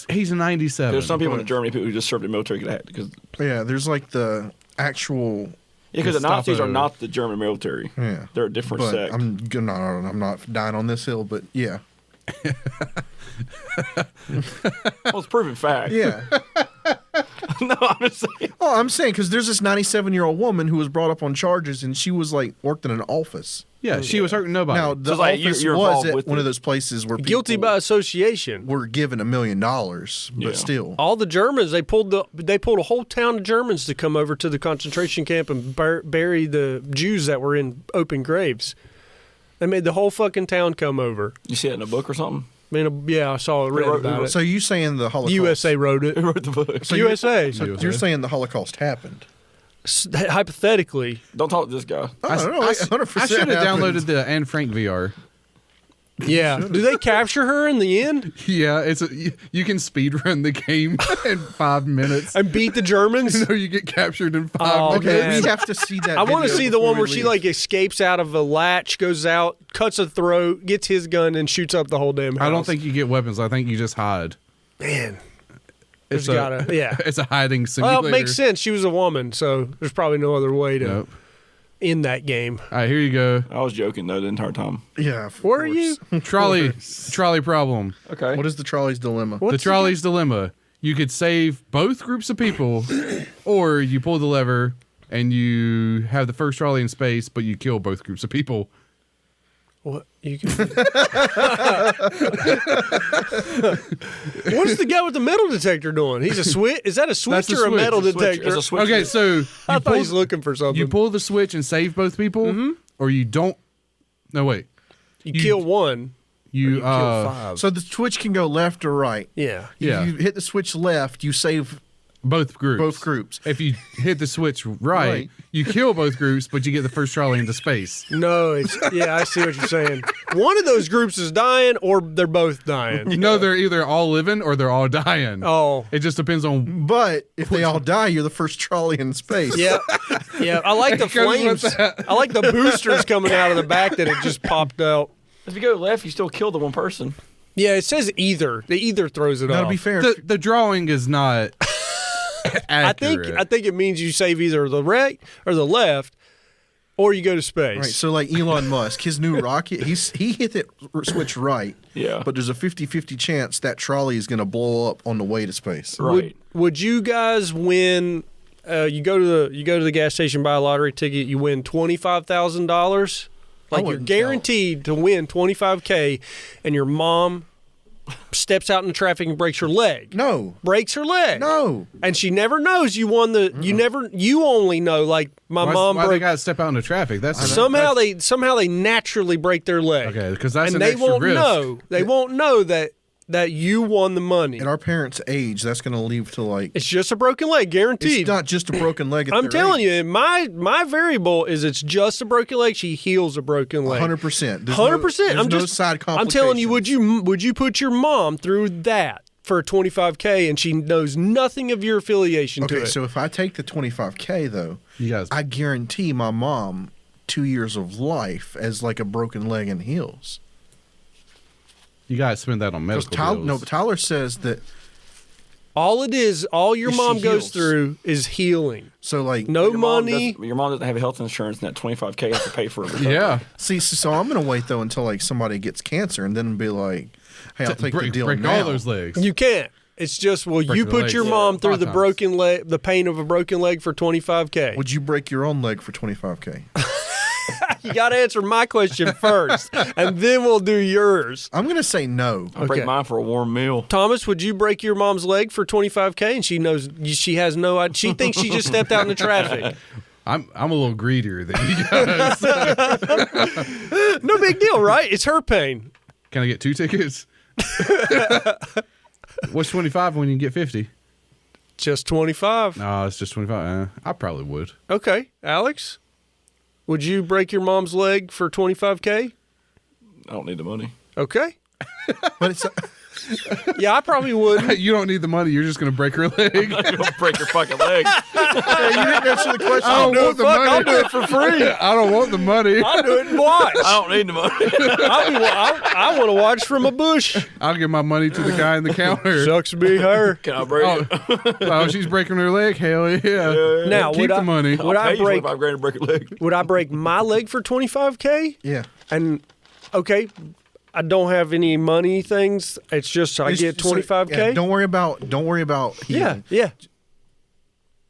B: He's 97.
A: There's some people in Germany who just served in military because
G: Yeah, there's like the actual.
A: the Nazis
B: Gestapo.
A: are not the German military.
G: Yeah,
A: They're a different
G: but
A: sect.
G: I'm not dying on this hill, but yeah,
A: Well, it's proven fact.
G: yeah.
A: No, I'm just saying.
G: Oh, I'm saying because there's this 97-year-old woman who was brought up on charges, and she was like worked in an office.
B: Yeah, she was hurting nobody.
G: Now the
A: So it's like
G: office
A: you're
G: was
A: involved
G: at
A: with
G: one
A: it.
G: of those places where
F: Guilty
G: people
F: by association.
G: were given $1 million, but
A: Yeah.
G: still.
F: All the Germans, they pulled a whole town of Germans to come over to the concentration camp and bury the Jews that were in open graves. They made the whole fucking town come over.
A: You see it in a book or something?
F: I mean, yeah, I saw it, read about it.
G: So you saying the Holocaust?
F: USA wrote it.
A: Who wrote the book?
G: So
F: USA.
G: So you're saying the Holocaust happened?
F: Hypothetically,
A: Don't talk to this guy.
G: I don't know.
B: I
G: 100%
B: should have
G: happened.
B: downloaded the Anne Frank VR.
F: yeah. Do they capture her in the end
B: Yeah, you can speed run the game in 5 minutes.
F: and beat the Germans?
B: So you get captured in 5
F: Oh,
B: minutes.
G: Okay,
F: man.
G: we have to see that.
F: I want to
G: video
F: see the
G: before
F: one
G: we
F: where she
G: leave.
F: like escapes out of a latch, goes out, cuts a throat, gets his gun, and shoots up the whole damn house.
B: I don't think you get weapons. I think you just hide.
F: Man,
B: It's
F: there's gotta yeah.
B: It's a hiding
F: Well,
B: simulator.
F: it makes sense. She was a woman, so there's probably no other way to
B: Nope.
F: end that game.
B: All right, here you go.
A: I was joking though the entire time.
G: Yeah. of
F: Where are
G: course.
F: you?
B: Trolley problem.
A: Okay.
G: What is the trolley's dilemma?
B: The trolley's dilemma. You could save both groups of people, or you pull the lever and you have the first trolley in space, but you kill both groups of people.
F: What you can? What is the guy with the metal detector doing? He's a switch. Is that a switch
B: That's a
F: or a
B: switch.
F: metal
B: It's a
A: switch.
F: detector?
A: It's a switch.
B: Okay, so
F: I
B: you
F: thought
B: pull,
F: he's looking for something.
B: you pull the switch and save both people, or you don't. No, wait.
F: You kill one.
B: You
F: kill five.
G: So the switch can go left or right.
F: Yeah.
B: Yeah.
G: If you hit the switch left, you save
B: both groups.
G: both groups.
B: If you hit the switch right,
G: Right.
B: you kill both groups, but you get the first trolley into space.
F: No, it's yeah. I see what you're saying. One of those groups is dying, or they're both dying.
B: No, they're either all living or they're all dying.
F: Oh.
B: It just depends on.
G: But if they all die, you're the first trolley in space.
F: Yeah, yeah. I like the
B: It goes with
F: flames.
B: that.
F: I like the boosters coming out of the back that it just popped out.
A: If you go left, you still kill the one person.
F: Yeah, it says either. The either throws it
G: Now,
F: off.
G: to be fair,
B: The drawing is not
F: I think it means you save either the right or the left, or you go to space.
G: right. So like Elon Musk, his new rocket, he hit it switch right.
A: Yeah.
G: But there's a 50-50 chance that trolley is going to blow up on the way to space.
A: Right.
F: Would you guys win? You go to the gas station, buy a lottery ticket, you win $25,000, Like you're guaranteed to win $25K, and your mom steps out in the traffic and breaks her leg.
G: No.
F: Breaks her leg.
G: No.
F: And she never knows you won the. You only know like my mom.
B: Why
F: broke.
B: they got to step out into traffic? That's
F: Somehow they naturally break their leg.
B: Okay, because that's
F: and
B: an
F: they
B: extra
F: won't
B: risk.
F: know. They won't know that you won the money.
G: At our parents' age, that's going to leave to like.
F: It's just a broken leg, guaranteed.
G: It's not just a broken leg. At
F: I'm
G: their
F: telling
G: age.
F: you, my variable is it's just a broken leg. She heals a broken leg.
G: 100%.
F: 100%.
G: I'm no side complications.
F: I'm telling you, would you put your mom through that for $25K and she knows nothing of your affiliation to it?
G: Okay, so if I take the $25K though, I guarantee my mom 2 years of life as like a broken leg and heals.
B: You got to spend that on medical bills.
G: No, but Tyler says that
F: all your mom goes
G: heals.
F: through is healing.
G: So like
F: no money.
A: Your mom doesn't have health insurance, and that $25K has to pay for it.
B: Yeah.
G: See, so I'm gonna wait though until like somebody gets cancer, and then be like, "Hey, I'll take the deal
B: break
G: now."
B: all those legs.
F: You can't. It's just
B: Break
F: you
B: the
F: put
B: legs.
F: your mom through
B: 5
F: the
B: times.
F: broken leg, the pain of a broken leg for $25K.
G: Would you break your own leg for $25K?
F: You got to answer my question first, and then we'll do yours.
G: I'm gonna say no.
A: I'll break mine for a warm meal.
F: Thomas, would you break your mom's leg for $25K? And she knows she has no idea. She thinks she just stepped out in the traffic.
B: I'm a little greedier than you guys.
F: No big deal, right? It's her pain.
B: Can I get 2 tickets? What's 25 when you can get 50?
F: Just 25.
B: No, it's just 25. I probably would.
F: Okay, Alex, would you break your mom's leg for $25K?
A: I don't need the money.
F: Okay.
G: But it's
F: Yeah, I probably would.
B: You don't need the money. You're just going to break her leg.
A: I'm not gonna break your fucking leg.
G: you didn't answer the question.
B: I don't want the money.
F: I'll do it for free.
B: I don't want the money.
F: I'll do it and watch.
A: I don't need the money.
F: I want to watch from a bush.
B: I'll give my money to the guy in the counter.
F: Sucks to be her.
A: Can I break it?
B: Oh, she's breaking her leg? Hell yeah.
F: Now,
B: Keep
F: would
B: the
F: I,
B: money.
F: Would
A: I'll
F: I
A: pay you
F: break?
A: $25,000 to break a leg.
F: Would I break my leg for $25K?
G: Yeah.
F: And okay, I don't have any money things. It's just I get $25K.
G: Yeah, don't worry about healing.
F: Yeah.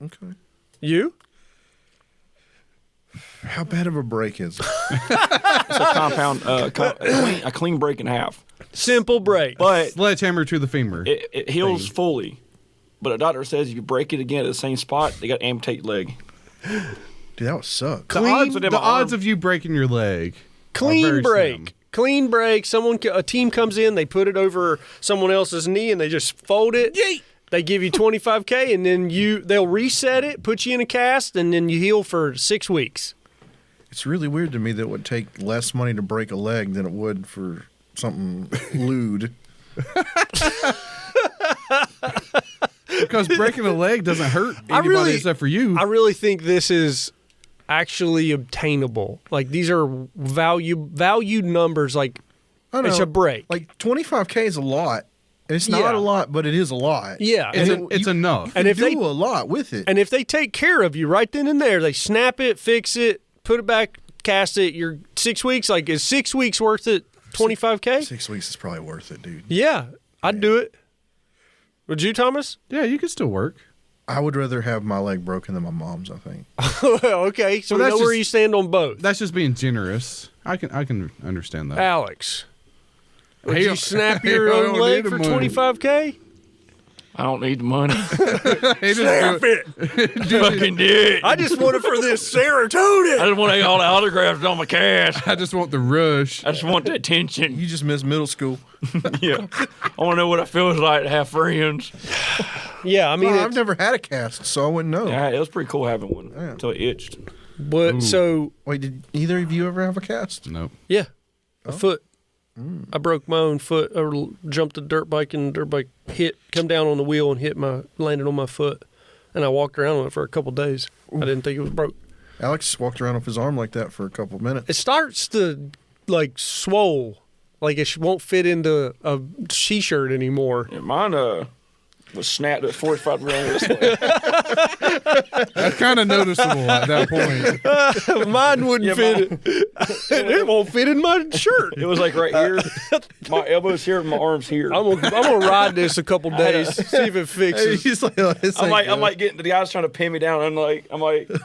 G: Okay.
F: You?
G: How bad of a break is it?
A: It's a compound, a clean break in half.
F: Simple break.
A: But
B: Sledgehammer to the femur.
A: it heals fully. But a doctor says if you break it again at the same spot, they got to amputate leg.
G: Dude, that would suck.
B: The odds of you breaking your leg. are
F: Clean
B: very
F: break.
B: slim.
F: Clean break. A team comes in, they put it over someone else's knee, and they just fold it.
B: Yeet.
F: They give you $25K, and then they'll reset it, put you in a cast, and then you heal for 6 weeks.
G: It's really weird to me that it would take less money to break a leg than it would for something lewd.
B: Because breaking a leg doesn't hurt anybody except for you.
F: I really think this is actually obtainable. Like these are valued numbers. Like
G: I know.
F: it's a break.
G: Like $25K is a lot. It's not a lot, but it is a lot.
F: Yeah,
B: it's enough.
F: And if
G: do
F: they
G: a lot with it,
F: and if they take care of you right then and there, they snap it, fix it, put it back, cast it. You're 6 weeks. Like is 6 weeks worth it? $25K?
G: 6 weeks is probably worth it, dude.
F: Yeah, I'd do it. Would you, Thomas?
B: Yeah, you can still work.
G: I would rather have my leg broken than my mom's, I think.
F: Okay, so we
B: that's
F: know where
B: just-
F: you stand on both.
B: That's just being generous. I can understand that.
F: Alex, would
B: Hey,
F: you snap your
B: I
F: own
B: don't
F: leg
B: need
F: for
B: the money.
F: $25K?
A: I don't need the money.
B: Hey, just do it.
A: Fucking did.
F: I just want it for this serotonin.
A: I just want all the autographs on my cast.
B: I just want the rush.
A: I just want the attention.
G: You just missed middle school.
A: Yeah. I want to know what it feels like to have friends.
F: Yeah, I mean,
G: I've never had a cast, so I wouldn't know.
A: Yeah, it was pretty cool having one until it itched.
F: but so
G: Wait, did either of you ever have a cast?
B: Nope.
F: yeah, a foot. I broke my own foot. I jumped a dirt bike and the dirt bike come down on the wheel and landed on my foot, and I walked around on it for a couple days. I didn't think it was broke.
G: Alex walked around with his arm like that for a couple of minutes.
F: It starts to like swole, like it won't fit into a t-shirt anymore.
A: Yeah, mine was snapped at 45 degrees this way.
B: That's kind of noticeable at that point.
F: Mine wouldn't fit. It won't fit in my shirt.
A: It was like right here. My elbow's here, and my arm's here.
F: I'm gonna ride this a couple days, see if it fixes.
G: He's like, oh, this
A: I'm
G: ain't
A: like
G: good.
A: getting the guy's trying to pin me down. I'm like,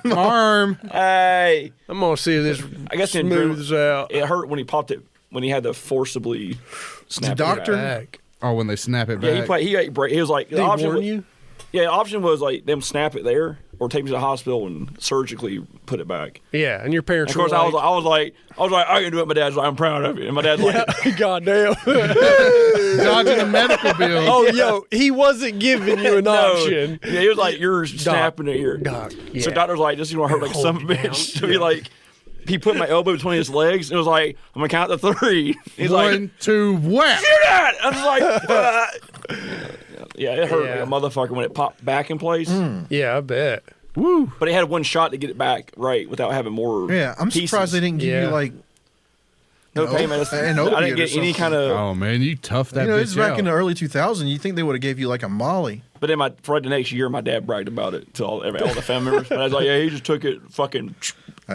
B: My arm.
A: hey.
F: I'm gonna see if this
A: I guess in
F: smooths out.
A: It hurt when he popped it when he had to forcibly snap it
G: doctor?
A: back.
F: Back.
B: Oh, when they snap it
A: Yeah,
B: back.
A: he was like
F: Did
A: the
F: he
A: option.
F: warn
A: Was,
F: you?
A: yeah, the option was like them snap it there or take me to the hospital and surgically put it back.
F: Yeah, and your parents.
A: And of course,
F: were
A: I was like, I can do it. My dad's like, I'm proud of you. And my dad's like,
F: goddamn.
B: Dodging the medical bill.
F: Oh, yo, he wasn't giving you an
A: no.
F: option.
A: Yeah, he was like, you're snapping it here.
F: Doc, yeah.
A: So doctor's like, this is gonna hurt like some
F: Hold it
A: bitch.
F: down.
A: To be like, he put my elbow between his legs. And it was like, I'm gonna count to 3. He's like,
B: 1, 2, whack.
A: do that. I was like, yeah, it hurt
F: Yeah.
A: like a motherfucker when it popped back in place.
F: Yeah, I bet.
B: Woo.
A: But he had one shot to get it back right without having more.
G: Yeah, I'm
A: pieces.
G: surprised they didn't give
F: Yeah.
G: you like.
A: No pain medicine.
G: an
A: I
G: opiate
A: didn't
G: or
A: get any
G: something.
A: kind of.
B: Oh, man, you tough that
G: You know,
B: bitch
G: this is back
B: out.
G: in the early 2000s. You think they would have gave you like a Molly?
A: But then for the next year, my dad bragged about it to all the family members. And I was like, yeah, he just took it, fucking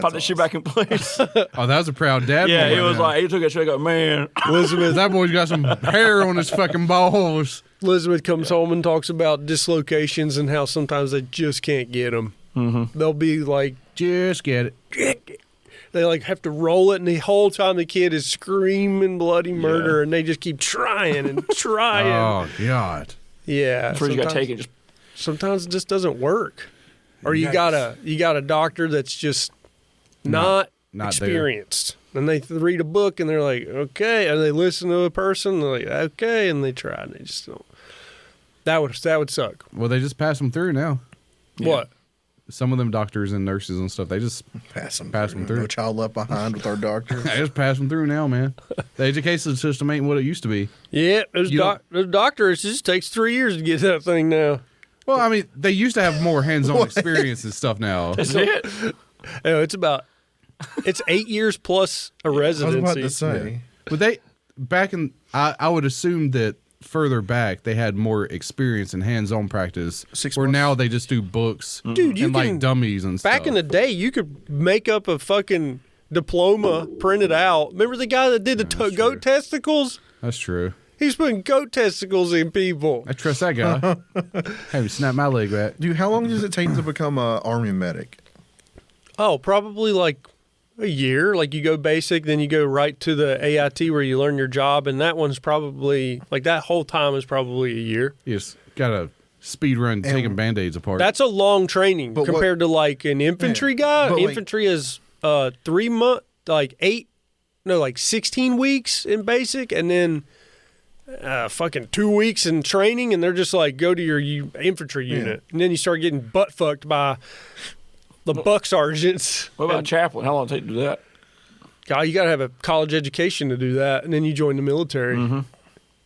A: popped that shit back in place.
B: Oh, that was a proud dad
A: yeah,
B: moment.
A: it was
B: now.
A: like he took it straight. Go, man.
F: Elizabeth
B: That boy's got some hair on his fucking balls.
F: comes home and talks about dislocations and how sometimes they just can't get them.
A: Mm-hmm.
F: They'll be like,
B: Just get it.
F: they like have to roll it, and the whole time the kid is screaming bloody murder, and they just keep trying and trying.
B: Oh, God.
F: Yeah,
A: That's where you got to
F: sometimes-
A: take it. Just
F: Sometimes it just doesn't work, or you got a doctor that's just not
B: there.
F: experienced. And they read a book and they're like, okay, and they listen to a person, they're like, okay, and they try, and they just don't. That would suck.
B: Well, they just pass them through now.
F: What?
B: Some of them doctors and nurses and stuff, they just
G: Pass them
B: through.
G: No child left behind with our doctors.
B: they just pass them through now, man. The education system ain't what it used to be.
F: Yeah, there's
B: You
F: there's doctors. It just takes 3 years to get that thing now.
B: Well, I mean, they used to have more hands-on experience and stuff now.
A: that's it.
F: It's 8 years plus a
G: I was
F: residency.
G: about to say.
B: But they, back in, I would assume that further back, they had more experience in hands-on practice.
G: 6
B: where
G: months.
B: now they just do books
F: Dude, you
B: and
F: can-
B: like dummies and stuff.
F: Back in the day, you could make up a fucking diploma, print it out. Remember the guy that did the goat testicles?
B: That's true.
F: He's putting goat testicles in people.
B: I trust that guy. Hey, snap my leg back.
G: Dude, how long does it take to become a army medic?
F: Oh, probably like a year. Like you go basic, then you go right to the AIT where you learn your job, and that one's probably like that whole time is probably a year.
B: You just got to speed run taking Band-Aids apart.
F: That's a long training
G: But what-
F: compared to like an infantry guy.
G: but wait.
F: Infantry is 3 months, like 16 weeks in basic, and then fucking 2 weeks in training, and they're just like, go to your infantry unit. And then you start getting butt fucked by the buck sergeants.
A: What about chaplain? How long did it take to do that?
F: God, you got to have a college education to do that, and then you join the military.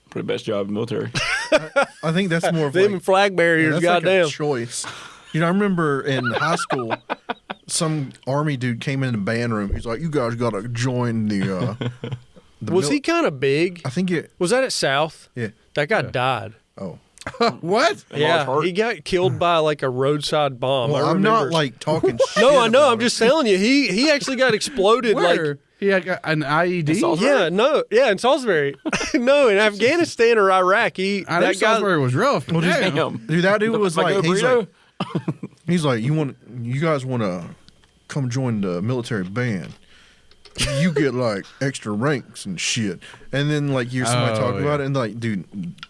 A: Pretty best job in the military.
G: I think that's more of
F: Them
G: like,
F: and flag barriers,
G: that's
F: goddamn.
G: like a choice. You know, I remember in high school, some army dude came in the band room. He's like, "You guys got to join the."
F: Was he kind of big?
G: I think it.
F: Was that at South?
G: Yeah.
F: That guy died.
G: Oh.
B: what?
F: Yeah,
A: heart?
F: he got killed by like a roadside bomb.
G: Well,
F: I
G: I'm
F: remember.
G: not like talking.
F: No,
G: shit
F: I know.
G: about
F: I'm
G: it.
F: just telling you. He actually got exploded.
B: Where?
F: Like,
B: He had an IED?
F: in Salisbury. No, in Afghanistan or Iraq.
B: I know Salisbury was rough.
G: Well, just-
B: Damn.
G: Dude, that dude was
A: Like
G: like,
A: a
G: he's
A: burrito?
G: like, he's like, you guys want to come join the military band? You get like extra ranks and shit. And then like you hear somebody talk about it, and like, dude,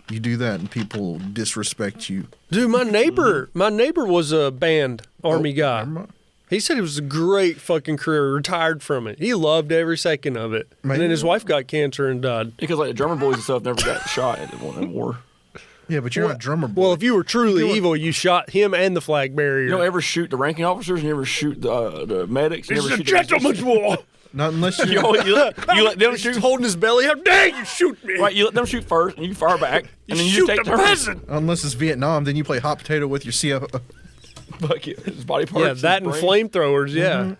G: you do that, and people disrespect you.
F: Dude, my neighbor was a band army guy.
G: Never mind.
F: He said it was a great fucking career. Retired from it. He loved every second of it. And then his wife got cancer and died.
A: Because like the drummer boys and stuff never got shot in the war.
G: Yeah, but you're not a drummer boy.
F: Well, if you were truly evil, you shot him and the flag barrier.
A: You don't ever shoot the ranking officers. You never shoot the medics. You
F: This
A: never
F: is a
A: shoot
F: gentleman's war.
G: not unless you.
A: you let them shoot.
F: Holding his belly. How dare you shoot me?
A: Right, you let them shoot first, and you fire back, and then you
F: shoot
A: just take
F: the
A: turns.
F: peasant.
G: Unless it's Vietnam, then you play hot potato with your CF.
A: Fuck it, his body parts.
F: Yeah, that and
A: his brain.
F: flamethrowers. Yeah.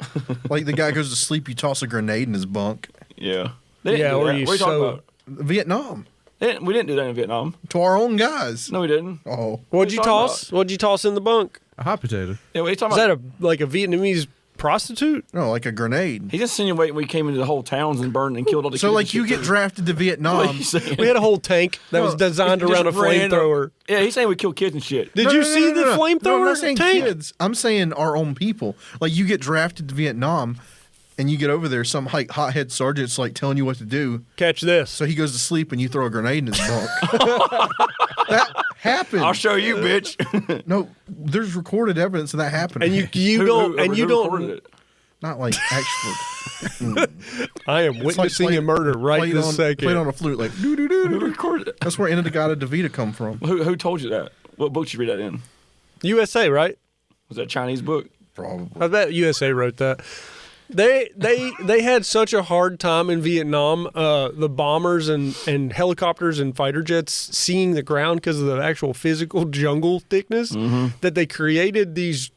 G: Like the guy goes to sleep, you toss a grenade in his bunk.
A: Yeah. They didn't
F: Yeah,
A: do
F: or
A: that.
F: you
A: What are you talking
F: sew-
A: about?
G: Vietnam.
A: We didn't do that in Vietnam.
G: To our own guys.
A: No, we didn't.
G: Oh.
F: What'd you
A: talking
F: toss? What'd you toss in the bunk?
B: A hot potato.
A: Yeah, what are you talking
F: Is
A: about?
F: that a Vietnamese prostitute?
G: No, like a grenade.
A: He's insinuating we came into the whole towns and burned and killed all the
G: So
A: kids.
G: like
A: and
G: you
A: shit,
G: get
A: too.
G: drafted to
A: What are
G: Vietnam.
A: you saying?
F: We had a whole tank that was
G: No,
F: designed
A: Just
F: around a
A: ran
F: flamethrower.
A: Yeah, he's saying we kill kids and shit.
F: Did you see the flamethrower
G: No, I'm not saying
F: tank?
G: kids. I'm saying our own people. Like you get drafted to Vietnam, and you get over there. Some like hothead sergeant's like telling you what to do.
F: Catch this.
G: So he goes to sleep, and you throw a grenade in his bunk. That happened.
A: I'll show you, bitch.
G: No, there's recorded evidence of that happening.
F: And you don't
A: recorded it?
G: not like actually.
F: I am
G: It's like
F: witnessing
G: played-
F: a murder right
G: played
F: this
G: on,
F: second.
G: Played on a flute, like doo doo doo.
A: Who recorded it?
G: That's where Inagata Devita come from.
A: Who told you that? What book did you read that in?
F: USA, right?
A: Was that a Chinese book?
G: Probably.
F: I bet USA wrote that. They had such a hard time in Vietnam, the bombers and helicopters and fighter jets seeing the ground because of the actual physical jungle thickness, that they created these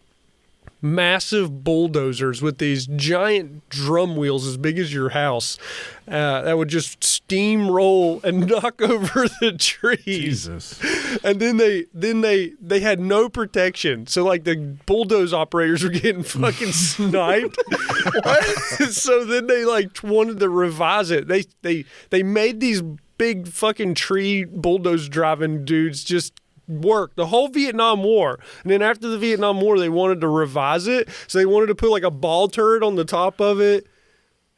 F: massive bulldozers with these giant drum wheels as big as your house that would just steamroll and knock over the trees.
B: Jesus.
F: And then they had no protection. So like the bulldoze operators were getting fucking sniped. So then they like wanted to revise it. They made these big fucking tree bulldoze driving dudes just work the whole Vietnam War. And then after the Vietnam War they wanted to revise it. So they wanted to put like a ball turret on the top of it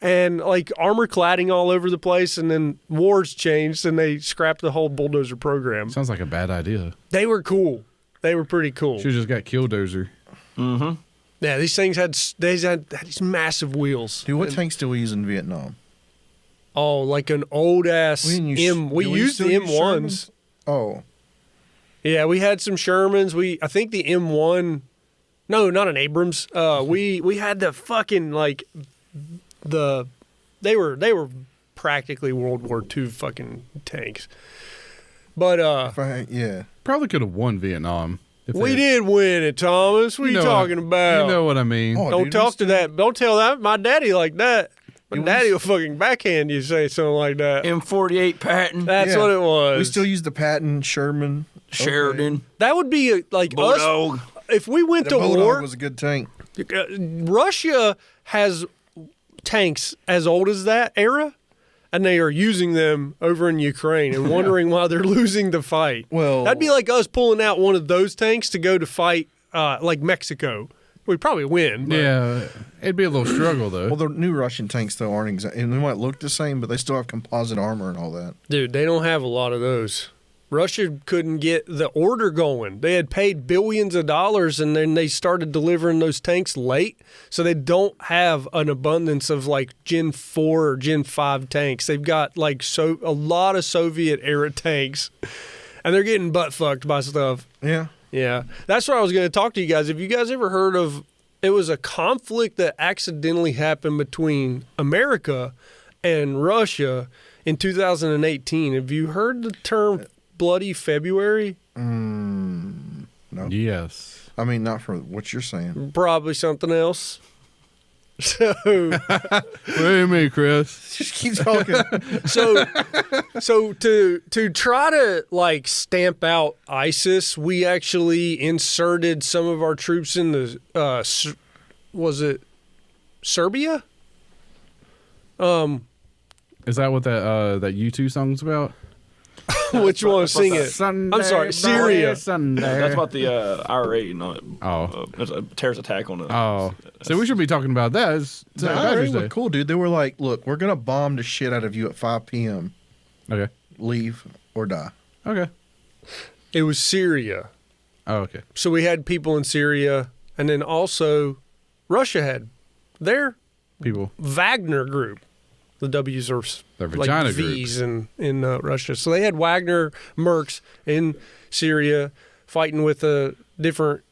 F: and like armor cladding all over the place, and then wars changed and they scrapped the whole bulldozer program.
B: Sounds like a bad idea.
F: They were cool. They were pretty cool.
B: Should have just got Killdozer.
F: Yeah, these things had these massive wheels.
G: Dude, what tanks do we use in Vietnam?
F: Oh, like an old ass
G: We didn't use-
F: We
G: do we
F: used
G: still
F: the
G: use
F: M1s.
G: Shermans? Oh,
F: Yeah, we had some Shermans. I think the M1. No, not an Abrams. We had the fucking like they were practically World War II fucking tanks. But
G: yeah.
B: Probably could have won Vietnam. if
F: we
B: they-
F: did win it, Thomas. What are you
B: know
F: talking about?
B: You know what I mean.
G: Oh,
F: Don't
G: dude,
F: talk
G: we
F: to
G: still-
F: that. Don't tell that my daddy like that. My
G: Yeah, we
F: daddy will fucking backhand you say something like that.
A: M48 Patton,
F: That's
G: Yeah.
F: what it was.
G: We still use the Patton, Sherman,
A: Sheridan,
F: That would be like us.
A: Bulldog.
F: If we went
G: The
F: to
G: Bulldog
F: war,
G: was a good tank.
F: Russia has tanks as old as that era, and they are using them over in Ukraine and wondering why they're losing the fight.
G: Well-
F: that'd be like us pulling out one of those tanks to go to fight like Mexico. We'd probably win. But
B: Yeah, it'd be a little struggle though.
G: Well, the new Russian tanks though aren't exactly, and they might look the same, but they still have composite armor and all that.
F: Dude, they don't have a lot of those. Russia couldn't get the order going. They had paid billions of dollars, and then they started delivering those tanks late. So they don't have an abundance of like Gen 4 or Gen 5 tanks. They've got like a lot of Soviet era tanks, and they're getting butt fucked by stuff.
G: Yeah.
F: Yeah, that's what I was going to talk to you guys. Have you guys ever heard of? It was a conflict that accidentally happened between America and Russia in 2018. Have you heard the term Bloody February?
G: No.
B: Yes.
G: I mean, not for what you're saying.
F: Probably something else. So,
B: What do you mean, Chris?
G: Just keep talking.
F: so to try to like stamp out ISIS, we actually inserted some of our troops in the was it Serbia?
B: Is that what that U2 song's about?
F: Which one? Sing it.
B: Sunday,
F: I'm sorry, Syria.
B: Sunday.
A: That's about the IRA, not
B: Oh.
A: there's a terrorist attack on the.
B: Oh. So we should be talking about that. It's
G: The
B: St.
G: IRA
B: Patrick's
G: were
B: Day.
G: cool, dude. They were like, look, we're going to bomb the shit out of you at 5 p.m.
B: Okay.
G: Leave or die.
B: Okay.
F: It was Syria.
B: Oh, okay.
F: So we had people in Syria, and then also Russia had their
B: People.
F: Wagner group. The W's are
B: Their
F: like
B: vagina
F: V's in Russia. So they had Wagner mercs in Syria fighting with a different,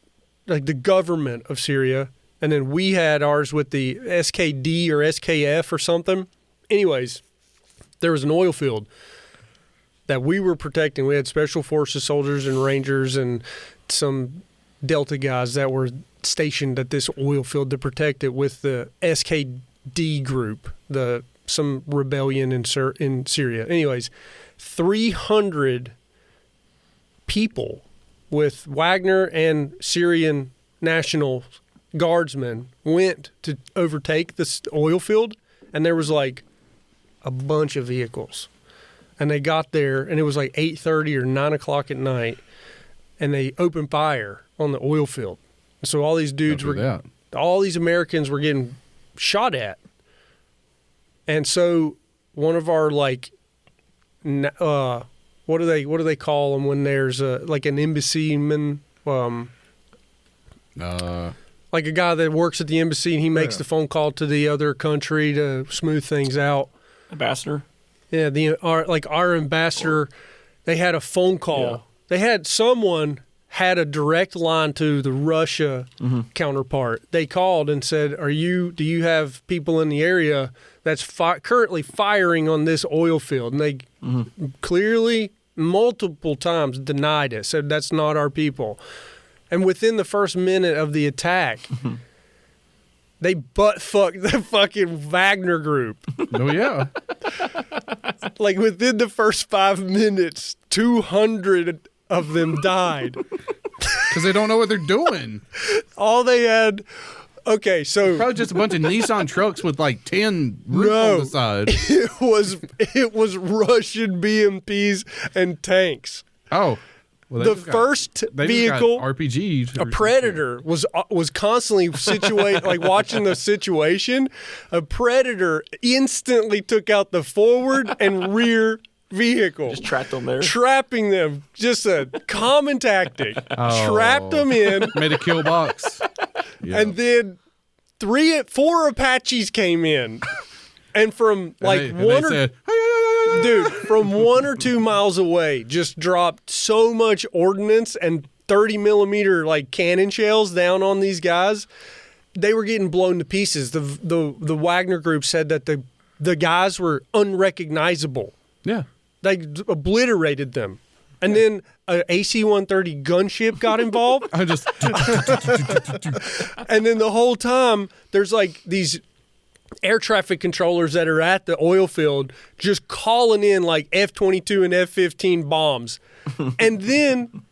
F: like the government of Syria. And then we had ours with the SKD or SKF or something. Anyways, there was an oil field that we were protecting. We had special forces soldiers and rangers and some Delta guys that were stationed at this oil field to protect it with the SKD group, some rebellion in Syria. Anyways, 300 people with Wagner and Syrian National Guardsmen went to overtake this oil field, and there was like a bunch of vehicles. And they got there, and it was like 8:30 or 9 o'clock at night, and they opened fire on the oil field. So all these dudes all these Americans were getting shot at. And so one of our like, what do they call them when there's like an embassyman, like a guy that works at the embassy and he makes the phone call to the other country to smooth things out.
A: Ambassador.
F: Yeah, our ambassador, they had a phone call. Yeah. They had someone had a direct line to the Russia counterpart. They called and said, do you have people in the area that's currently firing on this oil field? And they clearly multiple times denied it, said that's not our people. And within the first minute of the attack, they butt-fucked the fucking Wagner group.
B: Oh, yeah.
F: Like within the first 5 minutes, 200 of them died.
B: Because they don't know what they're doing.
F: All they had... Okay, so...
B: Probably just a bunch of Nissan trucks with like 10 roofs on the side.
F: It was Russian BMPs and tanks.
B: Oh. Well,
F: the first vehicle,
B: RPG,
F: a Predator, was constantly situated, like watching the situation. A Predator instantly took out the forward and rear vehicle.
A: Just trapped them there.
F: Trapping them. Just a common tactic. Trapped them in.
B: Made a kill box.
F: Yeah. And then 4 Apaches came in. And from like from 1 or 2 miles away, just dropped so much ordnance and 30 millimeter like cannon shells down on these guys. They were getting blown to pieces. The Wagner group said that the guys were unrecognizable.
B: Yeah,
F: they obliterated them. And then an AC-130 gunship got involved. And then the whole time there's like these air traffic controllers that are at the oil field just calling in like F-22 and F-15 bombs. And then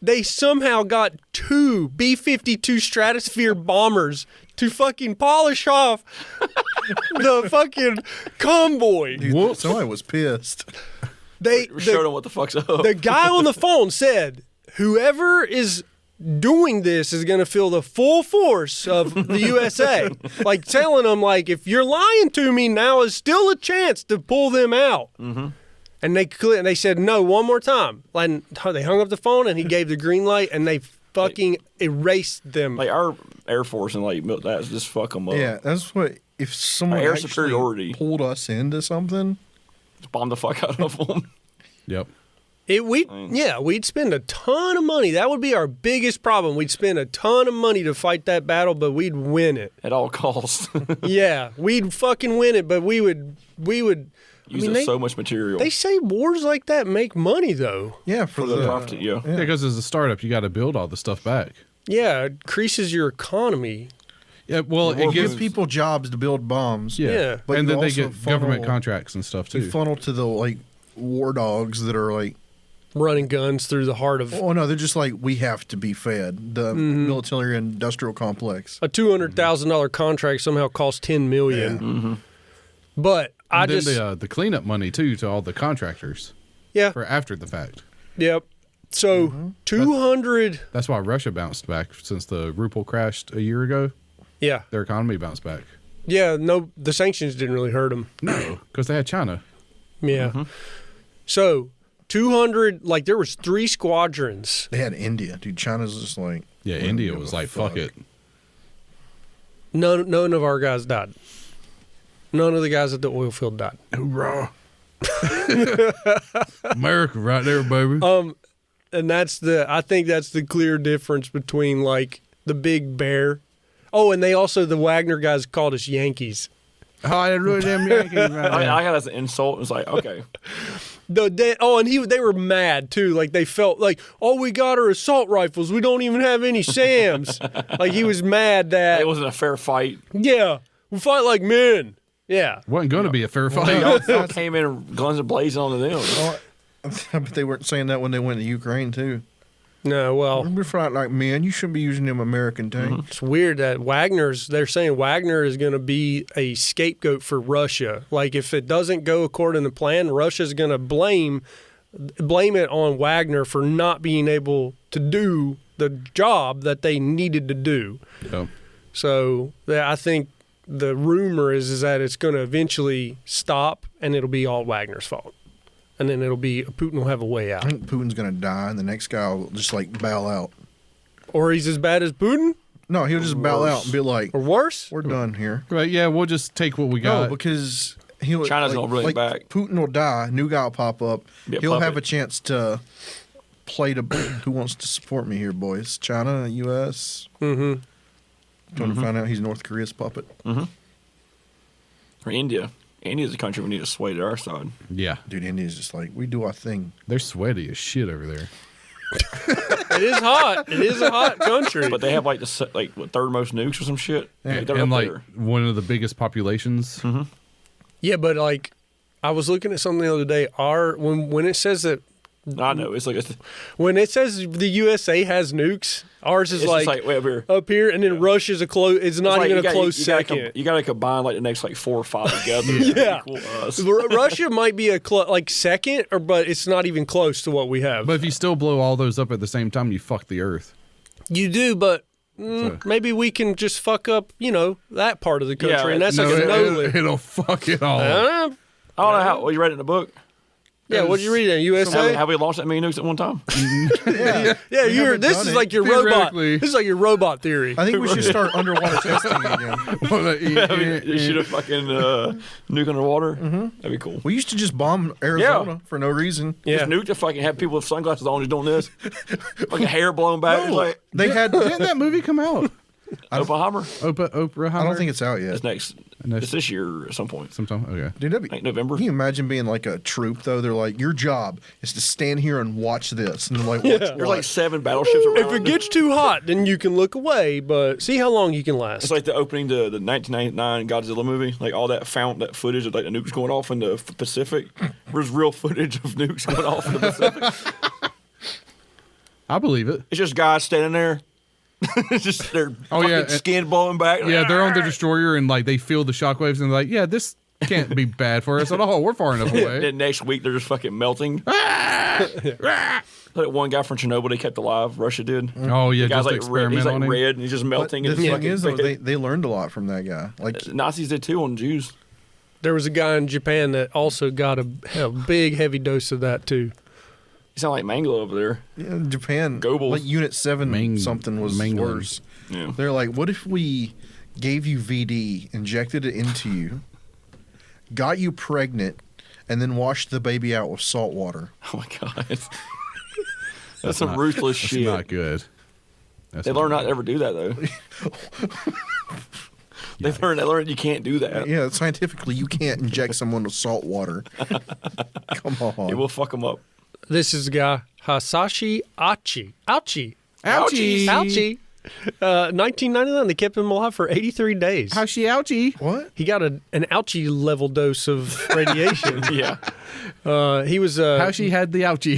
F: they somehow got 2 B-52 Stratosphere bombers to fucking polish off the fucking convoy.
G: Dude, somebody was pissed.
A: They showed them what the fuck's up.
F: The guy on the phone said, whoever is doing this is going to feel the full force of the USA. Like telling them, like, if you're lying to me, now is still a chance to pull them out. Mm-hmm. And they said no one more time. And they hung up the phone and he gave the green light and they fucking erased them.
A: Like our Air Force and like that's just fuck them up.
G: Yeah, that's what, if someone
A: air
G: actually
A: superiority
G: pulled us into something,
A: bomb the fuck out of them.
B: Yep.
F: We'd spend a ton of money. That would be our biggest problem. We'd spend a ton of money to fight that battle, but we'd win it
A: at all costs.
F: Yeah, we'd fucking win it, but we would
A: use so much material.
F: They say wars like that make money though.
G: Yeah, for the
A: profit. Yeah,
B: because as a startup, you got to build all the stuff back.
F: Yeah, it increases your economy.
B: Yeah, well, it gives
G: people jobs to build bombs.
F: Yeah.
G: But
B: and then they get government contracts and stuff too.
G: You funnel to the like war dogs that are like
F: running guns through the heart of...
G: Oh, no, they're just like, we have to be fed. The military-industrial complex.
F: A $200,000 contract somehow costs $10 million. Yeah. Mm-hmm. But
B: and then the cleanup money, too, to all the contractors.
F: Yeah.
B: For after the fact.
F: Yep. So, 200...
B: That's why Russia bounced back since the ruble crashed a year ago.
F: Yeah.
B: Their economy bounced back.
F: Yeah, no, the sanctions didn't really hurt them.
B: No, because they had China.
F: Yeah. Mm-hmm. So... 200, like there was 3 squadrons.
G: They had India, dude. China's just like...
B: Yeah, India was like, fuck it.
F: None of our guys died. None of the guys at the oil field died.
B: Hoorah. America right there, baby.
F: And I think that's the clear difference between like the big bear. Oh, and the Wagner guys called us Yankees.
B: Oh, they're really damn Yankees right now.
A: I got as an insult. It's like, okay.
F: They were mad too. Like they felt like, all we got are assault rifles. We don't even have any SAMs. Like he was mad that
A: it wasn't a fair fight.
F: Yeah, we fight like men. Yeah,
B: wasn't going to be a fair fight.
A: They all came in guns blazing onto them.
G: But they weren't saying that when they went to Ukraine too.
F: No, well,
G: We're fighting like men. You shouldn't be using them American tanks.
F: it's weird that they're saying Wagner is going to be a scapegoat for Russia. Like, if it doesn't go according to plan, Russia's going to blame it on Wagner for not being able to do the job that they needed to do.
B: Yeah.
F: So I think the rumor is that it's going to eventually stop, and it'll be all Wagner's fault. And then Putin will have a way
G: I
F: out.
G: think Putin's gonna die, and the next guy will just like bow out.
F: Or he's as bad as Putin?
G: No, he'll just bow out and be like,
F: Or worse?
G: "We're done here."
B: Right, yeah, we'll just take what we got.
G: No, because he'll
A: China's gonna bring it back.
G: Putin will die, new guy will pop up.
A: Be a
G: He'll have
A: puppet.
G: a chance to play to who wants to support me here, boys. China, U.S.
F: Mm-hmm.
G: Going to find out he's North Korea's puppet.
A: Or India. India's a country we need to sway to our side.
B: Yeah,
G: Dude, India's just like, we do our thing.
B: they're sweaty as shit over there.
F: It is hot. It is a hot country.
A: But they have like third most nukes or some shit.
G: Yeah.
A: They're
B: And
A: up
B: like
A: there.
B: one of the biggest populations.
F: Yeah, but like, I was looking at something the other day. When it says that,
A: I know. It's like
F: when it says the USA has nukes, ours is
A: it's
F: like,
A: just like way up here.
F: up here, and then Russia's a close. It's not
A: It's like
F: even
A: you
F: a
A: gotta-
F: close
A: you gotta
F: second.
A: you got to combine like the next like 4 or 5 together.
F: Yeah.
A: To equal us.
F: Russia might be a second, but it's not even close to what we have.
B: But if you still blow all those up at the same time, you fuck the earth.
F: You do, but
B: So-
F: maybe we can just fuck up, that part of the country,
A: Yeah,
F: and that's like a no-lip.
B: it'll fuck it all.
A: I don't know how. Well, you read it in the book.
F: Yeah, what'd you read in USA?
A: Have we launched that many nukes at one time?
F: Yeah,
G: haven't
F: this
G: done
F: is
G: it.
F: like your robot.
B: Theoretically.
F: This is like your robot theory.
G: I think we should start underwater testing again.
A: You should have fucking nuke underwater. That'd be cool.
G: We used to just bomb Arizona for no reason.
F: Yeah.
A: Just nuke to fucking have people with sunglasses on just doing this. Fucking hair blown back. It's like
G: They had.
B: Didn't that movie come out?
A: Oppenheimer.
B: Oprah.
G: I don't think it's out yet.
A: It's next. It's this year at some point.
B: Sometime. Okay.
G: Dude, that'd be,
A: Like November.
G: Can you imagine being like a troop though? They're like, your job is to stand here and watch this, and they're like, watch
A: There's
G: what?
A: like 7 battleships around.
F: If it gets too hot, then you can look away, but see how long you can last.
A: It's like the opening to the 1999 Godzilla movie. Like all that footage of like the nukes going off in the Pacific. There's real footage of nukes going off in the Pacific.
B: I believe it.
A: It's just guys standing there. It's just their
B: yeah,
A: skin blowing back.
B: Yeah, they're on the destroyer and like they feel the shockwaves and they're like, yeah, this can't be bad for us at all. We're far enough away.
A: Then next week they're just fucking melting. Like one guy from Chernobyl they kept alive. Russia did.
B: Oh yeah,
A: The guy's
B: just
A: like red. He's
B: experiment
A: like
B: on him.
A: red and he's just
G: But
A: melting.
G: the
A: in his
G: thing
A: fucking
G: is, though,
A: bed.
G: they learned a lot from that guy. Like,
A: Nazis did too on Jews.
F: There was a guy in Japan that also got a big, heavy dose of that too.
A: You sound like Manglo over there.
G: yeah, Japan,
A: Goebbels.
G: like Unit 7 something was
B: Mangling.
G: worse.
A: Yeah.
G: They're like, what if we gave you VD, injected it into you, got you pregnant, and then washed the baby out with salt water?
A: Oh my god. That's some
B: not-
A: ruthless
B: That's
A: shit.
B: not good.
A: They learn not to ever do that though. They learn you can't do that.
G: Yeah, scientifically, you can't inject someone with salt water. Come on.
A: It will fuck them up.
F: This is a guy, Hasashi Ouchie.
B: Ouchie.
F: 1999, they kept him alive for 83 days.
B: Ouchie, ouchie.
G: What?
F: He got an ouchie level dose of radiation.
A: Yeah.
F: He was
B: How she had the ouchie.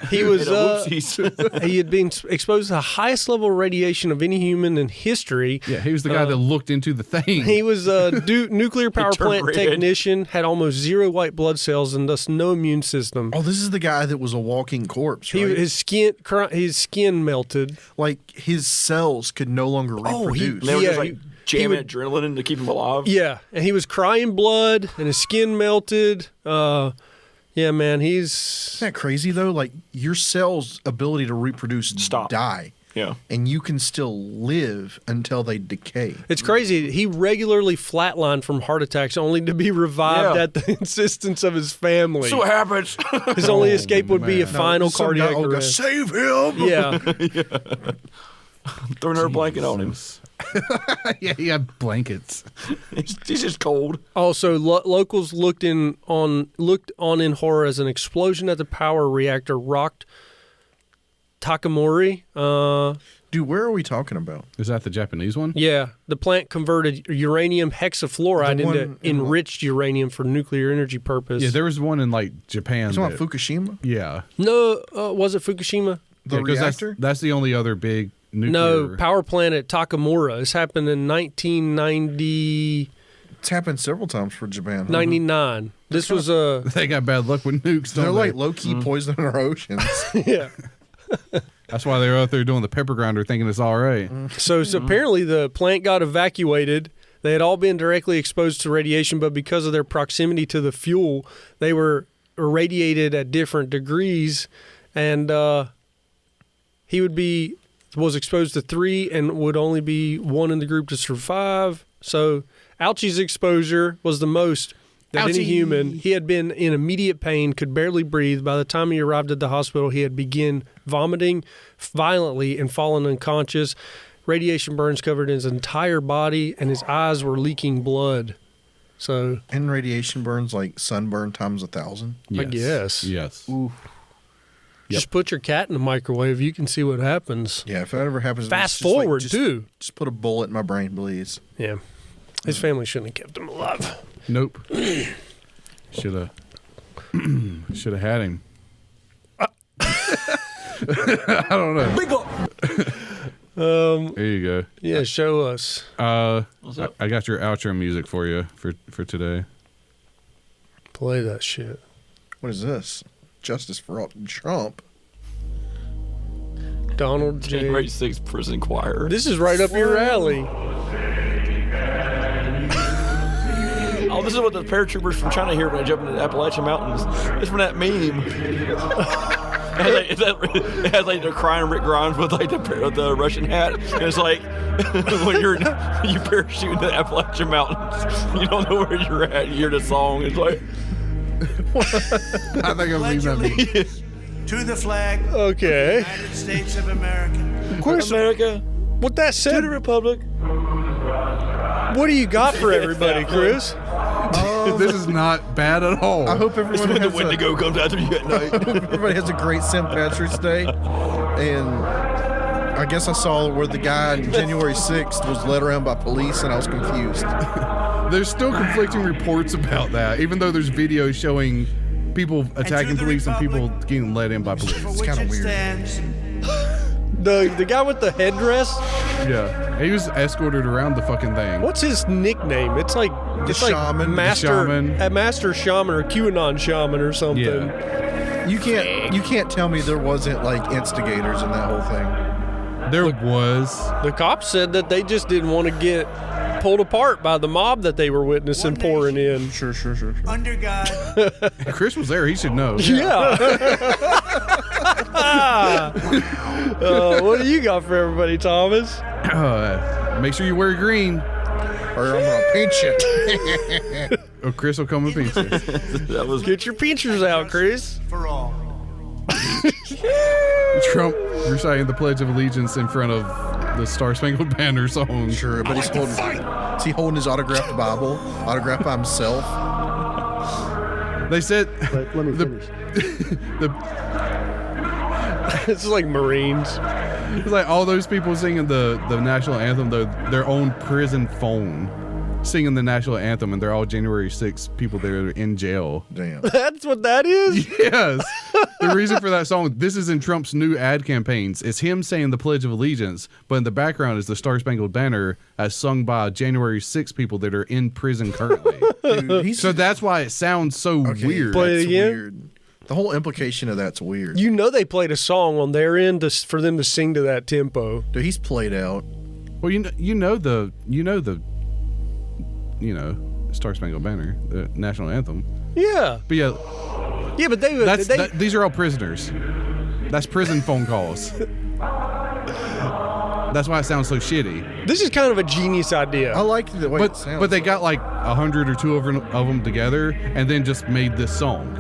F: he was
A: Whoopsies.
F: he had been exposed to the highest level of radiation of any human in history.
B: Yeah, he was the guy that looked into the thing.
F: He was a nuclear power
A: turned
F: plant
A: red.
F: technician, had almost zero white blood cells and thus no immune system.
G: Oh, this is the guy that was a walking corpse, right?
F: His skin melted.
G: Like, his cells could no longer reproduce.
A: They were
F: Yeah,
A: just like
F: he
A: jamming
F: would-
A: adrenaline in to keep him alive.
F: Yeah, and he was crying blood, and his skin melted. Yeah, man,
G: Isn't that crazy, though? Like, your cell's ability to reproduce die.
A: Yeah.
G: And you can still live until they decay.
F: It's crazy. He regularly flatlined from heart attacks, only to be revived
A: Yeah.
F: at the insistence of his family.
A: So what happens?
F: His only escape would be a
B: man.
F: final
G: Some
F: cardiac
G: guy, oh, God,
F: arrest.
G: save him!
F: Yeah,
A: Throwing her blanket on him.
B: Yeah, he had blankets.
A: He's just cold.
F: Also, locals looked on in horror as an explosion at the power reactor rocked Takamori.
G: Dude, where are we talking about?
B: Is that the Japanese one?
F: Yeah, the plant converted uranium hexafluoride
G: The one
F: into
G: in-
F: enriched uranium for nuclear energy purpose.
B: Yeah, there was one in like Japan.
G: You talking
B: that-
G: about Fukushima?
B: yeah.
F: No, was it Fukushima?
G: The reactor?
B: That's the only other big nuclear.
F: No, power plant at Takamura. This happened in 1990.
G: It's happened several times for Japan.
F: 99. This was a.
B: They got bad luck with nukes.
G: They're
B: don't
G: like
B: they?
G: low-key poisoning our oceans.
F: Yeah.
B: That's why they're out there doing the pepper grinder, thinking it's all right.
F: So apparently the plant got evacuated. They had all been directly exposed to radiation, but because of their proximity to the fuel, they were irradiated at different degrees. And he was exposed to 3 and would only be one in the group to survive. So Ouchie's exposure was the most that any human. He had been in immediate pain, could barely breathe. By the time he arrived at the hospital, he had begun vomiting violently and fallen unconscious. Radiation burns covered his entire body, and his eyes were leaking blood. So,
G: And radiation burns like sunburn times 1,000.
F: I guess.
B: Yes.
G: Ooh.
F: Just put your cat in the microwave. You can see what happens.
G: Yeah, if that ever happens,
F: Fast
G: just like-
F: forward,
G: just-
F: too.
G: Just put a bullet in my brain, please.
F: Yeah. His family shouldn't have kept him alive.
B: Nope. Should have had him. I don't know. There you go.
F: Yeah, show us.
B: I got your outro music for you for today.
F: Play that shit.
G: What is this? Justice for all Trump.
F: Donald J.
A: January 6th prison choir.
F: This is right up your alley.
A: Oh, this is what the paratroopers from China hear when they jump into the Appalachian Mountains. It's from that meme. It has like the crying Rick Grimes with like the Russian hat. And it's like when you parachute into the Appalachian Mountains, you don't know where you're at. You hear the song. It's like
B: I think I've seen that meme.
J: To the flag,
F: Okay.
J: United States of America.
F: Of course,
A: America
F: what that
A: to
F: said.
A: the Republic.
F: What do you got for everybody, Chris?
B: This is not bad at all.
G: I hope
A: It's
G: everyone
A: when the
G: has
A: Wendigo comes after you at night.
G: everybody has a great St. Patrick's Day. And I guess I saw where the guy on January 6th was led around by police, and I was confused.
B: There's still conflicting reports about that, even though there's videos showing people attacking
J: the
B: police and people
J: Republic,
B: getting let in by police.
J: For
G: It's
J: which
G: kinda
J: it
G: weird.
J: stands,
F: The guy with the headdress.
B: Yeah, he was escorted around the fucking thing.
F: What's his nickname? It's like
G: Shaman.
F: Master
B: Shaman.
F: Master Shaman or QAnon Shaman or something.
B: Yeah,
G: You can't tell me there wasn't like instigators in that whole thing.
B: there was.
F: The cops said that they just didn't want to get pulled apart by the mob that they were witnessing
J: One
F: pouring in.
G: Sure.
J: under God,
B: Chris was there. He should know.
F: Yeah. What do you got for everybody, Thomas?
B: Make sure you wear green,
G: Or I'm gonna pinch you.
B: or Chris will come and pinch you.
A: That was
F: Get your pinchers out, Chris.
J: for all.
B: Trump reciting the Pledge of Allegiance in front of the Star Spangled Banner song.
G: Sure, but he's holding. Is he holding his autographed Bible? Autographed by himself?
B: They said
F: Let me finish.
B: the
F: It's like Marines.
B: it's like all those people singing the national anthem, though their own prison phone singing the national anthem, and they're all January 6th people that are in jail.
G: Damn.
F: That's what that is?
B: Yes. The reason for that song, this is in Trump's new ad campaigns. It's him saying the Pledge of Allegiance, but in the background is the Star Spangled Banner as sung by January 6 people that are in prison currently.
G: Dude, he's
B: So that's why it sounds so weird.
F: Play it
G: that's
F: again?
G: weird. The whole implication of that's weird.
F: You know they played a song on their end for them to sing to that tempo.
G: Dude, he's played out.
B: Well, you know Star Spangled Banner, the national anthem.
F: Yeah.
B: But yeah,
F: Yeah, but
B: these are all prisoners. That's prison phone calls. That's why it sounds so shitty.
F: this is kind of a genius idea.
G: I like the way it
B: But
G: sounds.
B: but they got like 100 or 200 of them together and then just made this song.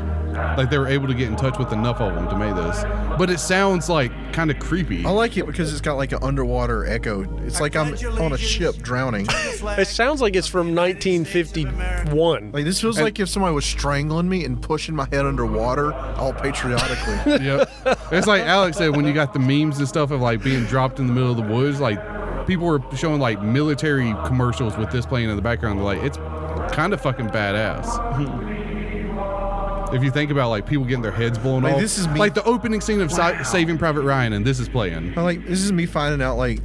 B: Like they were able to get in touch with enough of them to make this. But it sounds like kind of creepy.
G: I like it because it's got like an underwater echo. It's like I'm on a ship drowning.
F: It sounds like it's from 1951.
G: Like this feels like if somebody was strangling me and pushing my head underwater, all patriotically.
B: Yep. It's like Alex said when you got the memes and stuff of like being dropped in the middle of the woods, like people were showing like military commercials with this playing in the background. They're like, it's kind of fucking badass. If you think about like people getting their heads blown
G: Like,
B: off,
G: this is me-
B: like the opening scene of Saving Private Ryan, and this is playing.
G: Like, this is me finding out like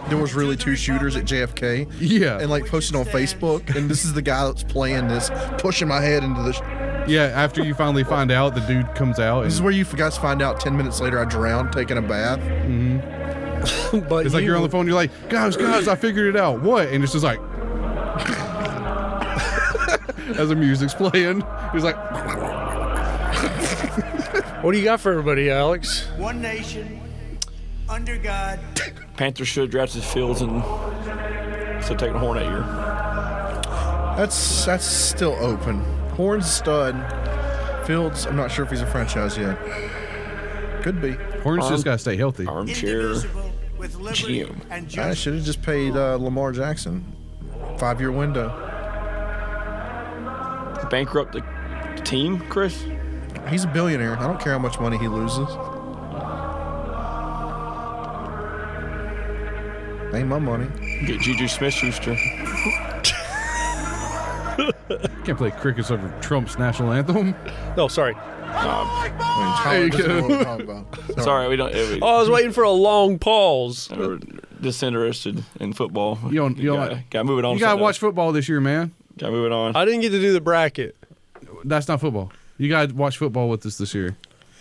G: there was really 2 shooters at JFK.
B: Yeah.
G: And like posting on Facebook, and this is the guy that's playing this, pushing my head into the.
B: Yeah, after you finally find out, the dude comes out.
G: This is where you forgot to find out 10 minutes later I drowned taking a bath.
F: But
B: it's like you're on the phone, you're like, guys, I figured it out. What? And it's just like, as the music's playing, he's like,
F: what do you got for everybody, Alex?
J: One nation, under God.
A: Panthers should have drafted Fields and so taking a horn that year.
G: That's still open. Horn's stud. Fields, I'm not sure if he's a franchise yet. Could be.
B: Horns just gotta stay healthy.
A: Armchair
J: With liberty
A: GM.
J: and
G: I
J: justice.
G: should have just paid Lamar Jackson. 5-year window.
A: Bankrupt the team, Chris.
G: He's a billionaire. I don't care how much money he loses. Ain't my money.
A: Get Juju Smith-Schuster.
B: Can't play crickets over Trump's national anthem.
F: Oh, sorry.
B: There you go.
A: Sorry, we don't.
F: Oh, I was waiting for a long pause.
A: We're disinterested in football.
B: You don't
A: gotta move it on.
B: You gotta watch football this year, man.
A: Gotta move it on.
F: I didn't get to do the bracket.
B: That's not football. You gotta watch football with us this year.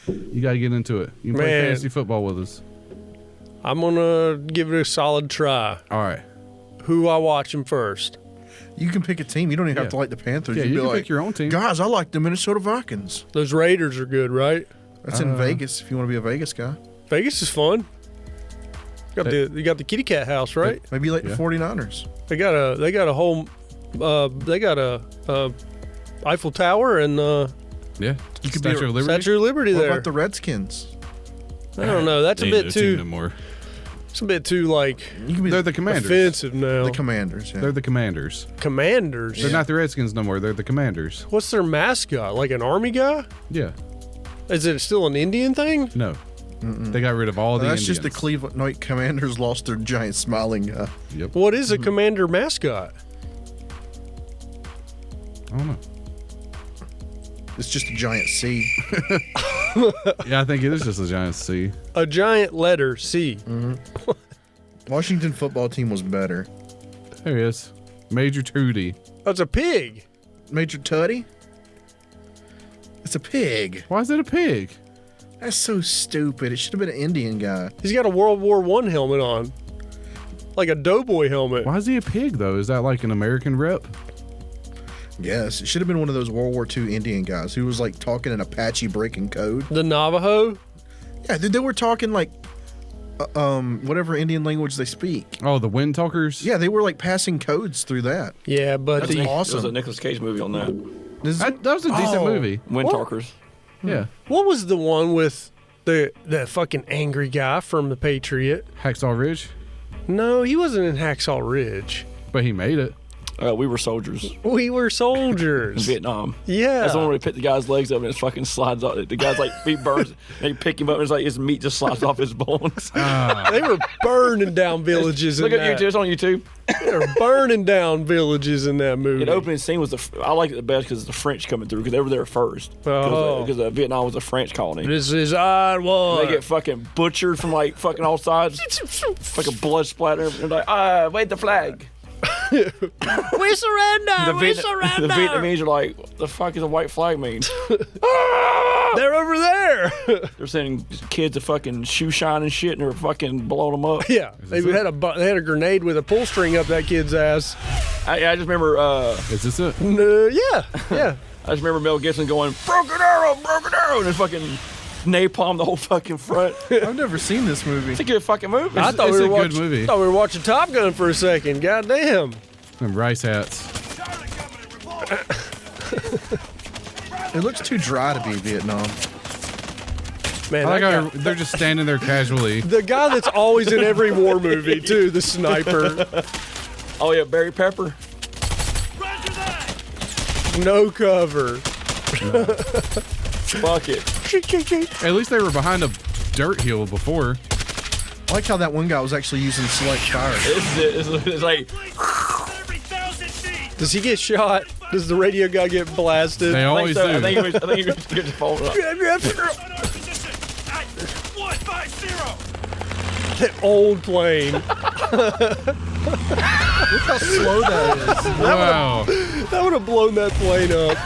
B: You gotta get into it. You can play
F: Man.
B: fantasy football with us.
F: I'm gonna give it a solid try.
B: All right.
F: Who I watching first?
G: You can pick a team. You don't even have to like the Panthers.
B: Yeah,
G: You'd
B: you
G: be
B: can
G: like,
B: pick your own team.
G: Guys, I like the Minnesota Vikings.
F: Those Raiders are good, right?
G: That's in Vegas if you want to be a Vegas guy.
F: Vegas is fun. You got the kitty cat house, right?
G: Maybe you like the 49ers.
F: They got a whole Eiffel Tower and
B: Yeah.
G: You could be
B: Statue of Liberty.
F: Statue of Liberty
G: What
F: there.
G: about the Redskins?
F: I don't know. That's a
B: They ain't
F: bit
B: no team
F: too.
B: no more.
F: It's a bit too like
G: You can be
B: They're the Commanders.
F: offensive now.
G: the Commanders. Yeah.
B: They're the Commanders.
F: Commanders.
B: They're not the Redskins no more. They're the Commanders.
F: What's their mascot? Like an army guy?
B: Yeah.
F: Is it still an Indian thing?
B: No. They got rid of all the
G: That's
B: Indians.
G: just the Cleveland Night Commanders lost their giant smiling guy.
B: Yep.
F: What is a commander mascot?
B: I don't know.
G: It's just a giant C.
B: Yeah, I think it is just a giant C.
F: A giant letter C.
G: Washington football team was better.
B: There he is. Major Tootie.
F: That's a pig.
G: Major Tutty? It's a pig.
B: Why is it a pig?
G: That's so stupid. It should have been an Indian guy.
F: He's got a World War I helmet on. Like a doughboy helmet.
B: Why is he a pig, though? Is that like an American rep?
G: Yes, it should have been one of those World War II Indian guys who was like talking in Apache breaking code.
F: The Navajo?
G: Yeah, they were talking like whatever Indian language they speak.
B: Oh, the Wind Talkers?
G: Yeah, they were like passing codes through that.
F: Yeah, but
G: That's
F: the,
G: awesome.
A: There was a Nicolas Cage movie on that.
B: That was a decent movie.
A: Wind Talkers.
B: Yeah.
F: what was the one with the fucking angry guy from The Patriot?
B: Hacksaw Ridge?
F: No, he wasn't in Hacksaw Ridge.
B: But he made it.
A: We were soldiers
F: We were
A: in
F: soldiers.
A: Vietnam.
F: Yeah.
A: That's the one where they pick the guy's legs up and it fucking slides off. The guy's like feet burns. And they pick him up and it's like his meat just slides off his bones.
F: They were burning down villages in
A: Look at
F: that.
A: YouTube. It's on YouTube.
F: They were burning down villages in that movie.
A: The opening scene was I like it the best because it's the French coming through because they were there first.
F: Oh.
A: Because Vietnam was a French colony.
F: This is our war.
A: They get fucking butchered from like fucking all sides. Fucking blood splatter. And they're like, wave the flag.
F: We surrender. We surrender.
A: The Vietnamese are like, what the fuck does a white flag mean?
F: They're over there.
A: They're sending kids to fucking shoe shine and shit and they're fucking blowing them up.
F: Yeah, they had a grenade with a pull string up that kid's ass.
A: I just remember,
B: Is this it?
F: Yeah.
A: I just remember Mel Gibson going, broken arrow, and then fucking napalm the whole fucking front.
G: I've never seen this movie.
A: It's a good fucking movie.
F: I thought
B: it's
F: we
B: a
F: were
B: good movie.
F: Thought we were watching Top Gun for a second. Goddamn.
B: Them rice hats.
G: It looks too dry to be Vietnam.
F: Man,
B: I like
F: that
B: how
F: guy-
B: they're just standing there casually.
F: the guy that's always in every war movie too, the sniper.
A: Oh yeah, Barry Pepper.
F: No cover.
A: Fuck it.
B: At least they were behind a dirt hill before.
G: I like how that one guy was actually using select fire.
A: It's like,
F: Does he get shot? Does the radio guy get blasted?
B: They always do.
A: I think he was get the phone up.
F: That old plane.
G: Look how slow that is.
B: Wow.
F: That would have blown that plane up.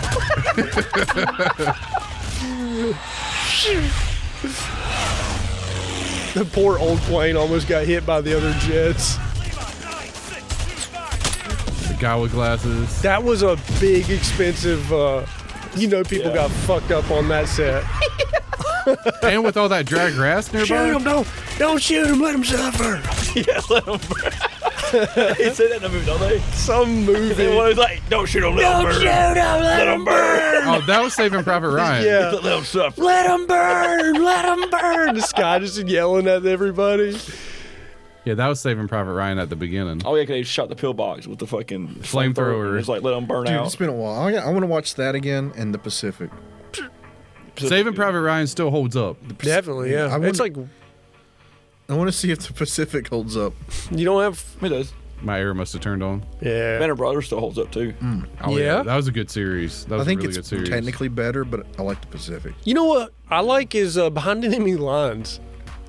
F: The poor old plane almost got hit by the other jets.
B: The guy with glasses.
F: That was a big, expensive. People got fucked up on that set.
B: And with all that dry grass nearby.
F: Shoot him! Don't shoot him! Let him suffer.
A: Yeah, let him burn. They said that in the movie, don't they?
F: Some movie.
A: They was like, don't shoot him, let him burn. Let him burn.
B: Oh, that was Saving Private Ryan.
F: Yeah.
A: Let him suffer.
F: Let him burn! Let him burn! This guy just yelling at everybody.
B: Yeah, that was Saving Private Ryan at the beginning.
A: Oh, yeah, because they shot the pillbox with the fucking
B: Flamethrower.
A: It's like, let them burn
G: Dude,
A: out.
G: it's been a while. I want to watch that again and The Pacific.
B: Saving Private Ryan still holds up.
F: Definitely, yeah. It's like
G: I want to see if The Pacific holds up.
F: you don't have.
A: It does.
B: My air must have turned on.
F: Yeah.
A: Banner Brothers still holds up, too.
B: Oh,
F: Yeah?
B: That was a good series. That was
G: I think
B: a really
G: it's
B: good series.
G: technically better, but I like The Pacific.
F: You know what I like is Behind Enemy Lines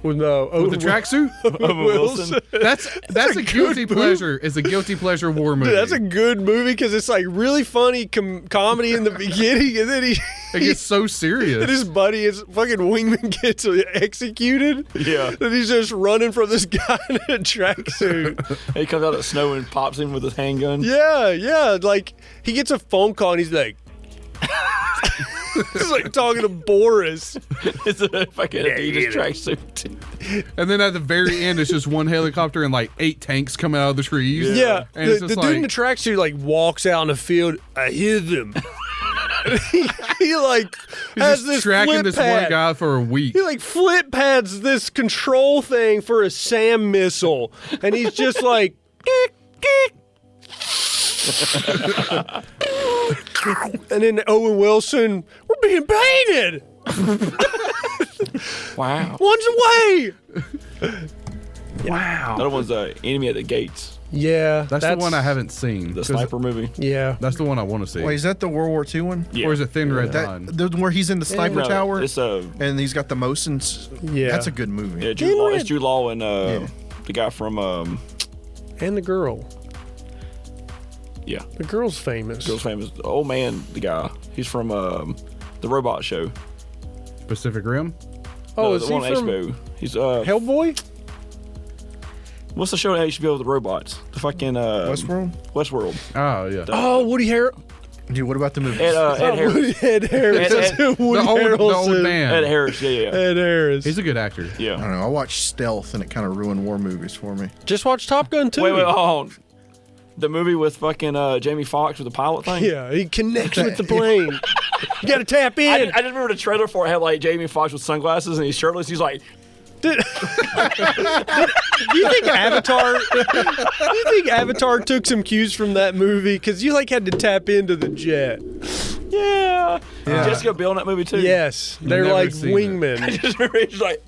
F: with
B: With the tracksuit?
F: Owen Wilson.
B: That's a guilty pleasure. It's a guilty pleasure war movie.
F: Dude, that's a good movie because it's like really funny comedy in the beginning, and then
B: It gets so serious.
F: and his buddy, his fucking wingman, gets executed.
A: Yeah.
F: And he's just running from this guy in a tracksuit.
A: He comes out of the snow and pops him with his handgun.
F: Yeah. Like he gets a phone call and he's like, he's like talking to Boris.
A: It's a fucking Adidas tracksuit.
B: And then at the very end, it's just one helicopter and like 8 tanks coming out of the trees.
F: Yeah.
B: And
F: The,
B: it's
F: the
B: just
F: dude in the
B: like,
F: tracksuit like walks out in the field. I hear them. he like
B: he's
F: has
B: just
F: this
B: tracking
F: flip
B: this
F: pad.
B: one guy for a week.
F: He like flip pads this control thing for a SAM missile, and he's just like, geek, geek. And then Owen Wilson, we're being painted.
A: Wow.
F: One's away.
A: Wow. That one's Enemy at the Gates,
F: Yeah,
B: That's the one I haven't seen.
A: the sniper movie.
F: Yeah,
B: That's the one I want to see.
G: Wait, is that the World War II one?
A: Yeah.
B: Or is it Thin Red
G: That
B: Line?
G: where he's in the sniper
A: No,
G: tower
A: It's
G: and he's got the Mosins.
F: Yeah.
G: That's a good movie.
A: yeah, Jude Law. It's Jude Law and the guy from
F: and the girl.
A: yeah,
F: The girl's famous.
A: girl's famous. The old man, the guy. He's from the Robot Show.
B: Pacific Rim?
F: Oh,
A: No,
F: is
A: the
F: he
A: one on
F: from
A: HBO. He's
F: Hellboy?
A: what's the show on HBO with the robots? The fucking
G: Westworld?
A: Westworld.
B: Oh, yeah.
F: Oh, Woody Harrelson.
G: Dude, what about the movie?
A: Ed Harris.
F: Ed Harris.
A: Ed-
F: Woody
B: The old
F: Harrelson.
B: man.
A: Ed Harris. Yeah.
F: Ed Harris.
B: He's a good actor.
G: I
A: Yeah.
G: don't know. I watched Stealth and it kind of ruined war movies for me.
F: Just watch Top Gun 2.
A: Wait, hold on. The movie with fucking Jamie Foxx with the pilot thing.
F: Yeah, he connects with the plane. You gotta tap
A: I
F: in.
A: just remember the trailer for it had like Jamie Foxx with sunglasses and he's shirtless. He's like,
F: Do you think Avatar took some cues from that movie? Because you like had to tap into the jet.
A: yeah. Jessica Biel in that movie too.
F: Yes, they're
B: Never
F: like
B: seen it.
A: I
F: wingmen.
A: just remember he's like,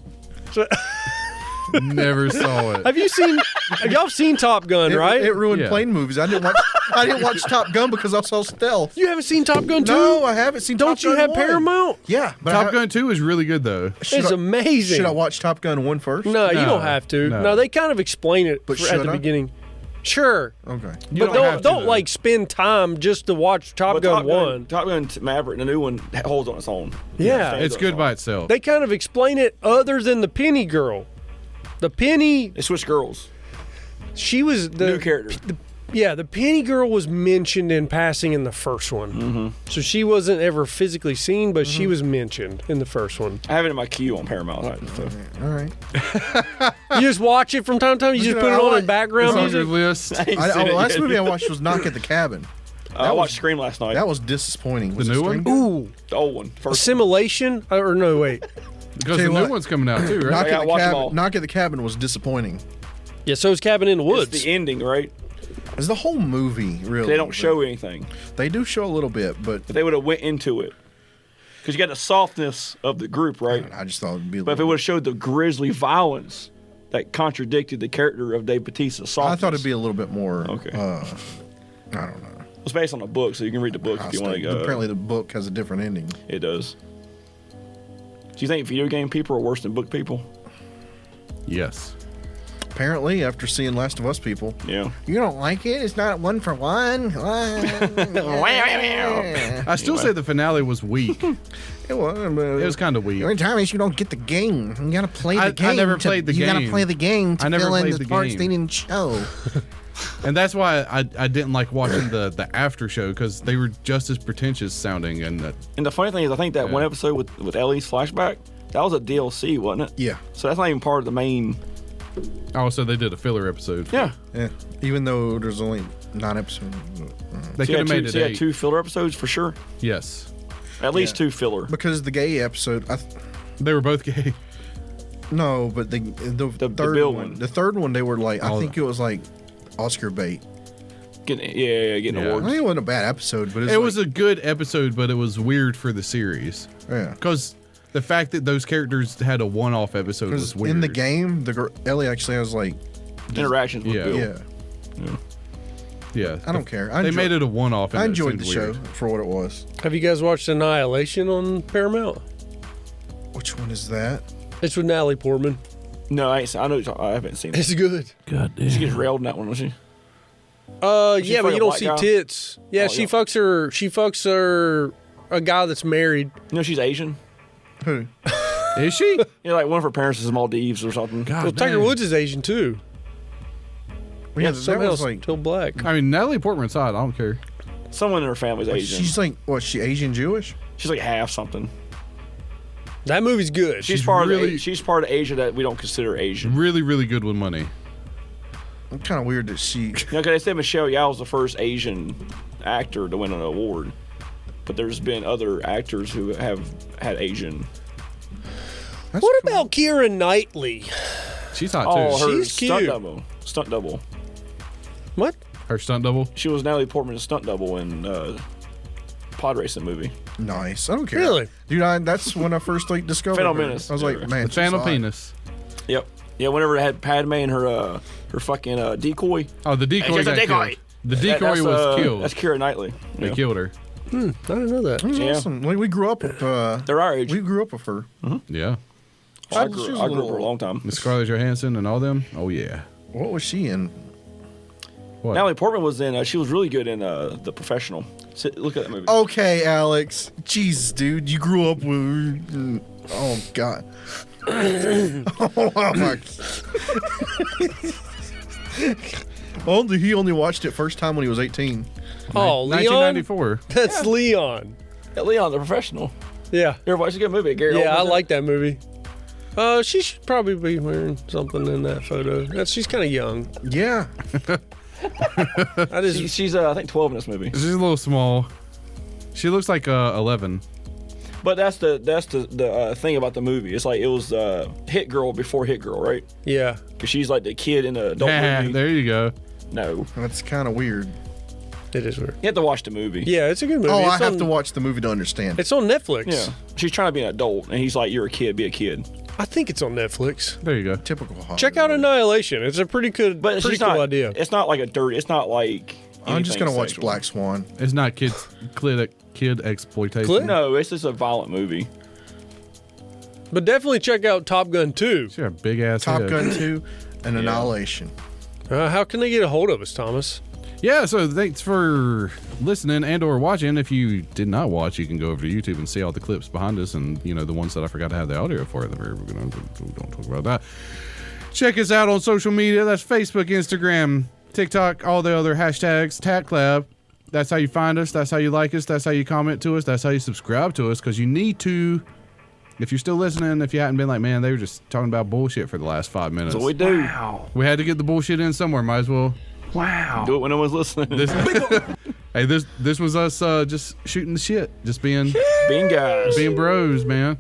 B: Never saw it.
F: Have y'all seen Top Gun, right?
G: It ruined
B: Yeah.
G: plane movies. I didn't watch Top Gun because I saw Stealth.
F: You haven't seen Top Gun 2?
G: No, I haven't seen
F: Don't
G: Top
F: you
G: Gun
F: have
G: 1.
F: Paramount?
G: Yeah, but
B: Top Gun 2 is really good, though.
F: It's amazing.
G: Should I watch Top Gun 1 first?
F: No, you
B: No,
F: don't have to.
B: no.
F: No, they kind of explain it
G: But
F: at
G: should
F: the
G: I?
F: beginning. Sure.
G: Okay.
B: You
F: But
B: have to,
F: don't
B: though.
F: like spend time just to watch Top
A: but
F: Gun 1.
A: Top Gun Maverick, the new one, holds on its own.
F: Yeah.
A: Stands
B: It's
A: on
B: good
A: its
B: by
A: own.
B: itself.
F: They kind of explain it other than the Penny girl. The Penny,
A: They switched girls.
F: she was the
A: New character.
F: the Penny girl was mentioned in passing in the first one. Mm-hmm. So she wasn't ever physically seen, but she was mentioned in the first one.
A: I have it in my queue on Paramount. So.
G: All right.
F: You just watch it from time to time. You just put it on in background
B: It's on your
F: music.
B: list.
A: I ain't seen
G: The
A: it
G: last
A: yet.
G: movie I watched was Knock at the Cabin.
A: I watched Scream last night.
G: That was disappointing. Was
B: The
G: it
B: new one?
G: Scream?
F: Ooh,
A: the old one. First.
F: Assimilation? Or no, wait.
B: Because
G: Tell
B: the
G: you
B: new
G: what,
B: one's coming out, too, right?
G: Knock
A: I
G: at
A: gotta
G: the
A: watch 'em all.
G: Cabin. Knock at the Cabin was disappointing.
F: Yeah, so is Cabin in the Woods.
A: It's the ending, right?
G: It's the whole movie, really.
A: They don't
G: but-
A: show anything.
G: They do show a little bit, but
A: If they would have went into it, because you got the softness of the group, right?
G: I just thought it'd be. A
A: But if it
G: little,
A: would have showed the grisly violence that contradicted the character of Dave Bautista's softness,
G: I thought it'd be a little bit more.
A: Okay.
G: I don't know.
A: It's based on a book, so you can read the book if you want to go.
G: Apparently, the book has a different ending.
A: It does. Do you think video game people are worse than book people?
B: Yes.
G: Apparently, after seeing Last of Us people.
A: Yeah.
G: You don't like it? It's not 1 for 1.
B: I still say the finale was weak.
G: It
B: was kind of weak.
G: The only time is you don't get the game. You gotta play the game.
B: I never played the game.
G: You gotta play the game to fill in the parts
B: game.
G: they didn't show.
B: And that's why I didn't like watching the after show, because they were just as pretentious sounding. And
A: the funny thing is, I think that one episode with Ellie's flashback, that was a DLC, wasn't it?
G: Yeah.
A: So that's not even part of the main.
B: Oh, so they did a filler episode.
A: Yeah.
G: Yeah. Even though there's only 9 episodes.
B: They could have made it 8.
A: 2 filler episodes for sure.
B: Yes.
A: At least 2 filler.
G: Because the gay episode,
B: they were both gay.
G: No, but the third one. The third one, they were like, I think it was like Oscar bait.
A: Getting awards.
G: I think it wasn't a bad episode, but
B: it was a good episode, but it was weird for the series.
G: Yeah.
B: Because the fact that those characters had a one-off episode was weird.
G: In the game, Ellie actually has like
A: interactions with Bill.
B: Yeah.
G: I don't care.
B: They made it a one-off.
G: I enjoyed the show for what it was.
F: Have you guys watched Annihilation on Paramount?
G: Which one is that?
F: It's with Natalie Portman.
A: No, I haven't seen it.
F: It's good.
B: God damn.
A: She gets railed in that one, doesn't she?
F: Yeah, but you don't see tits. Yeah, she fucks her. She fucks her. A guy that's married.
A: You know she's Asian.
G: Who?
B: Is she?
A: Yeah, like one of her parents is Maldives or something.
B: God,
F: well, Tiger Woods is Asian too.
G: Yeah,
F: somehow still black.
B: I mean, Natalie Portman's hot. I don't care.
A: Someone in her family's Asian.
G: She's like, what? She Asian Jewish?
A: She's like half something.
F: That movie's good.
A: She's part of Asia that we don't consider Asian.
B: Really, really good with money.
G: I'm kind of weird that she.
A: Because they said Michelle Yeoh was the first Asian actor to win an award, but there's been other actors who have had Asian.
F: What about Keira Knightley?
B: She's hot too.
F: She's cute.
A: Stunt double.
F: What?
B: Her stunt double?
A: She was Natalie Portman's stunt double in pod racing movie.
G: Nice. I don't care.
F: Really?
G: Dude, that's when I first discovered
A: Phantom
G: her.
A: Menace.
G: I was like, man,
B: The Phantom Penis.
A: Yep. Yeah, whenever it had Padme and her fucking decoy.
B: Oh, the decoy
A: She's a
B: got
A: decoy.
B: killed. The decoy was killed.
A: That's Keira Knightley.
B: They killed her.
F: I didn't know that.
G: That was awesome. Like, we grew up with
A: they're our age.
G: We grew up with her.
B: Yeah.
A: I grew up for a long time.
B: Scarlett Johansson and all them. Oh yeah.
G: What was she in?
B: What?
A: Natalie Portman was in. She was really good in The Professional. Look at that movie.
G: Okay, Alex. Jesus, dude, you grew up with. Oh God. Oh my. He only watched it first time when he was 18.
F: Oh, Leon.
B: 1994.
F: That's Leon.
A: Yeah, Leon, The Professional.
F: Yeah.
A: Everybody's a good movie. Gary
F: Yeah, I
A: Oldman.
F: like that movie. She should probably be wearing something in that photo. She's kind of young.
G: Yeah.
A: She's I think 12 in this movie.
B: She's a little small. She looks like 11.
A: But that's the thing about the movie. It's like it was Hit Girl before Hit Girl, right?
F: Yeah.
A: Because she's like the kid in the adult movie.
B: There you go.
A: No.
G: That's kind of weird.
F: It is weird.
A: You have to watch the movie.
F: Yeah, it's a good movie.
G: Oh,
F: It's
G: I have to watch the movie to understand.
F: It's on Netflix.
A: Yeah. She's trying to be an adult, and he's like, "You're a kid. Be a kid."
F: I think it's on Netflix.
B: There you go.
G: Typical Hollywood.
F: Check out Annihilation. It's a pretty good,
A: But
F: pretty
A: she's
F: cool
A: not,
F: idea.
A: It's not like a dirty. It's not like.
G: I'm just gonna watch
A: sexual.
G: Black Swan.
B: It's not kid exploitation.
F: Clip?
A: No, it's just a violent movie.
F: But definitely check out Top Gun 2.
B: She got a big ass
G: Top
B: head.
G: Gun 2 and Annihilation.
F: How can they get a hold of us, Thomas?
B: Yeah, so thanks for listening and or watching. If you did not watch, you can go over to YouTube and see all the clips behind us and, the ones that I forgot to have the audio for. Don't talk about that. Check us out on social media. That's Facebook, Instagram, TikTok, all the other hashtags, TatClab. That's how you find us. That's how you like us. That's how you comment to us. That's how you subscribe to us, because you need to. If you're still listening, if you hadn't been like, man, they were just talking about bullshit for the last 5 minutes.
A: That's what we do.
B: Wow. We had to get the bullshit in somewhere. Might as well.
A: Wow. Do it when no one's listening.
B: Hey, this was us just shooting the shit. Just being
A: guys.
B: Being bros, man.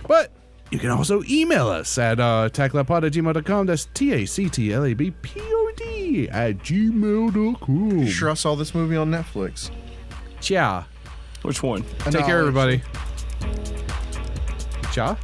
B: But you can also email us at tacklabpod@gmail.com. That's tacklabpod@gmail.com.
G: Sure, I saw this movie on Netflix.
B: Ciao.
A: Which one?
B: Take care, everybody. Ciao.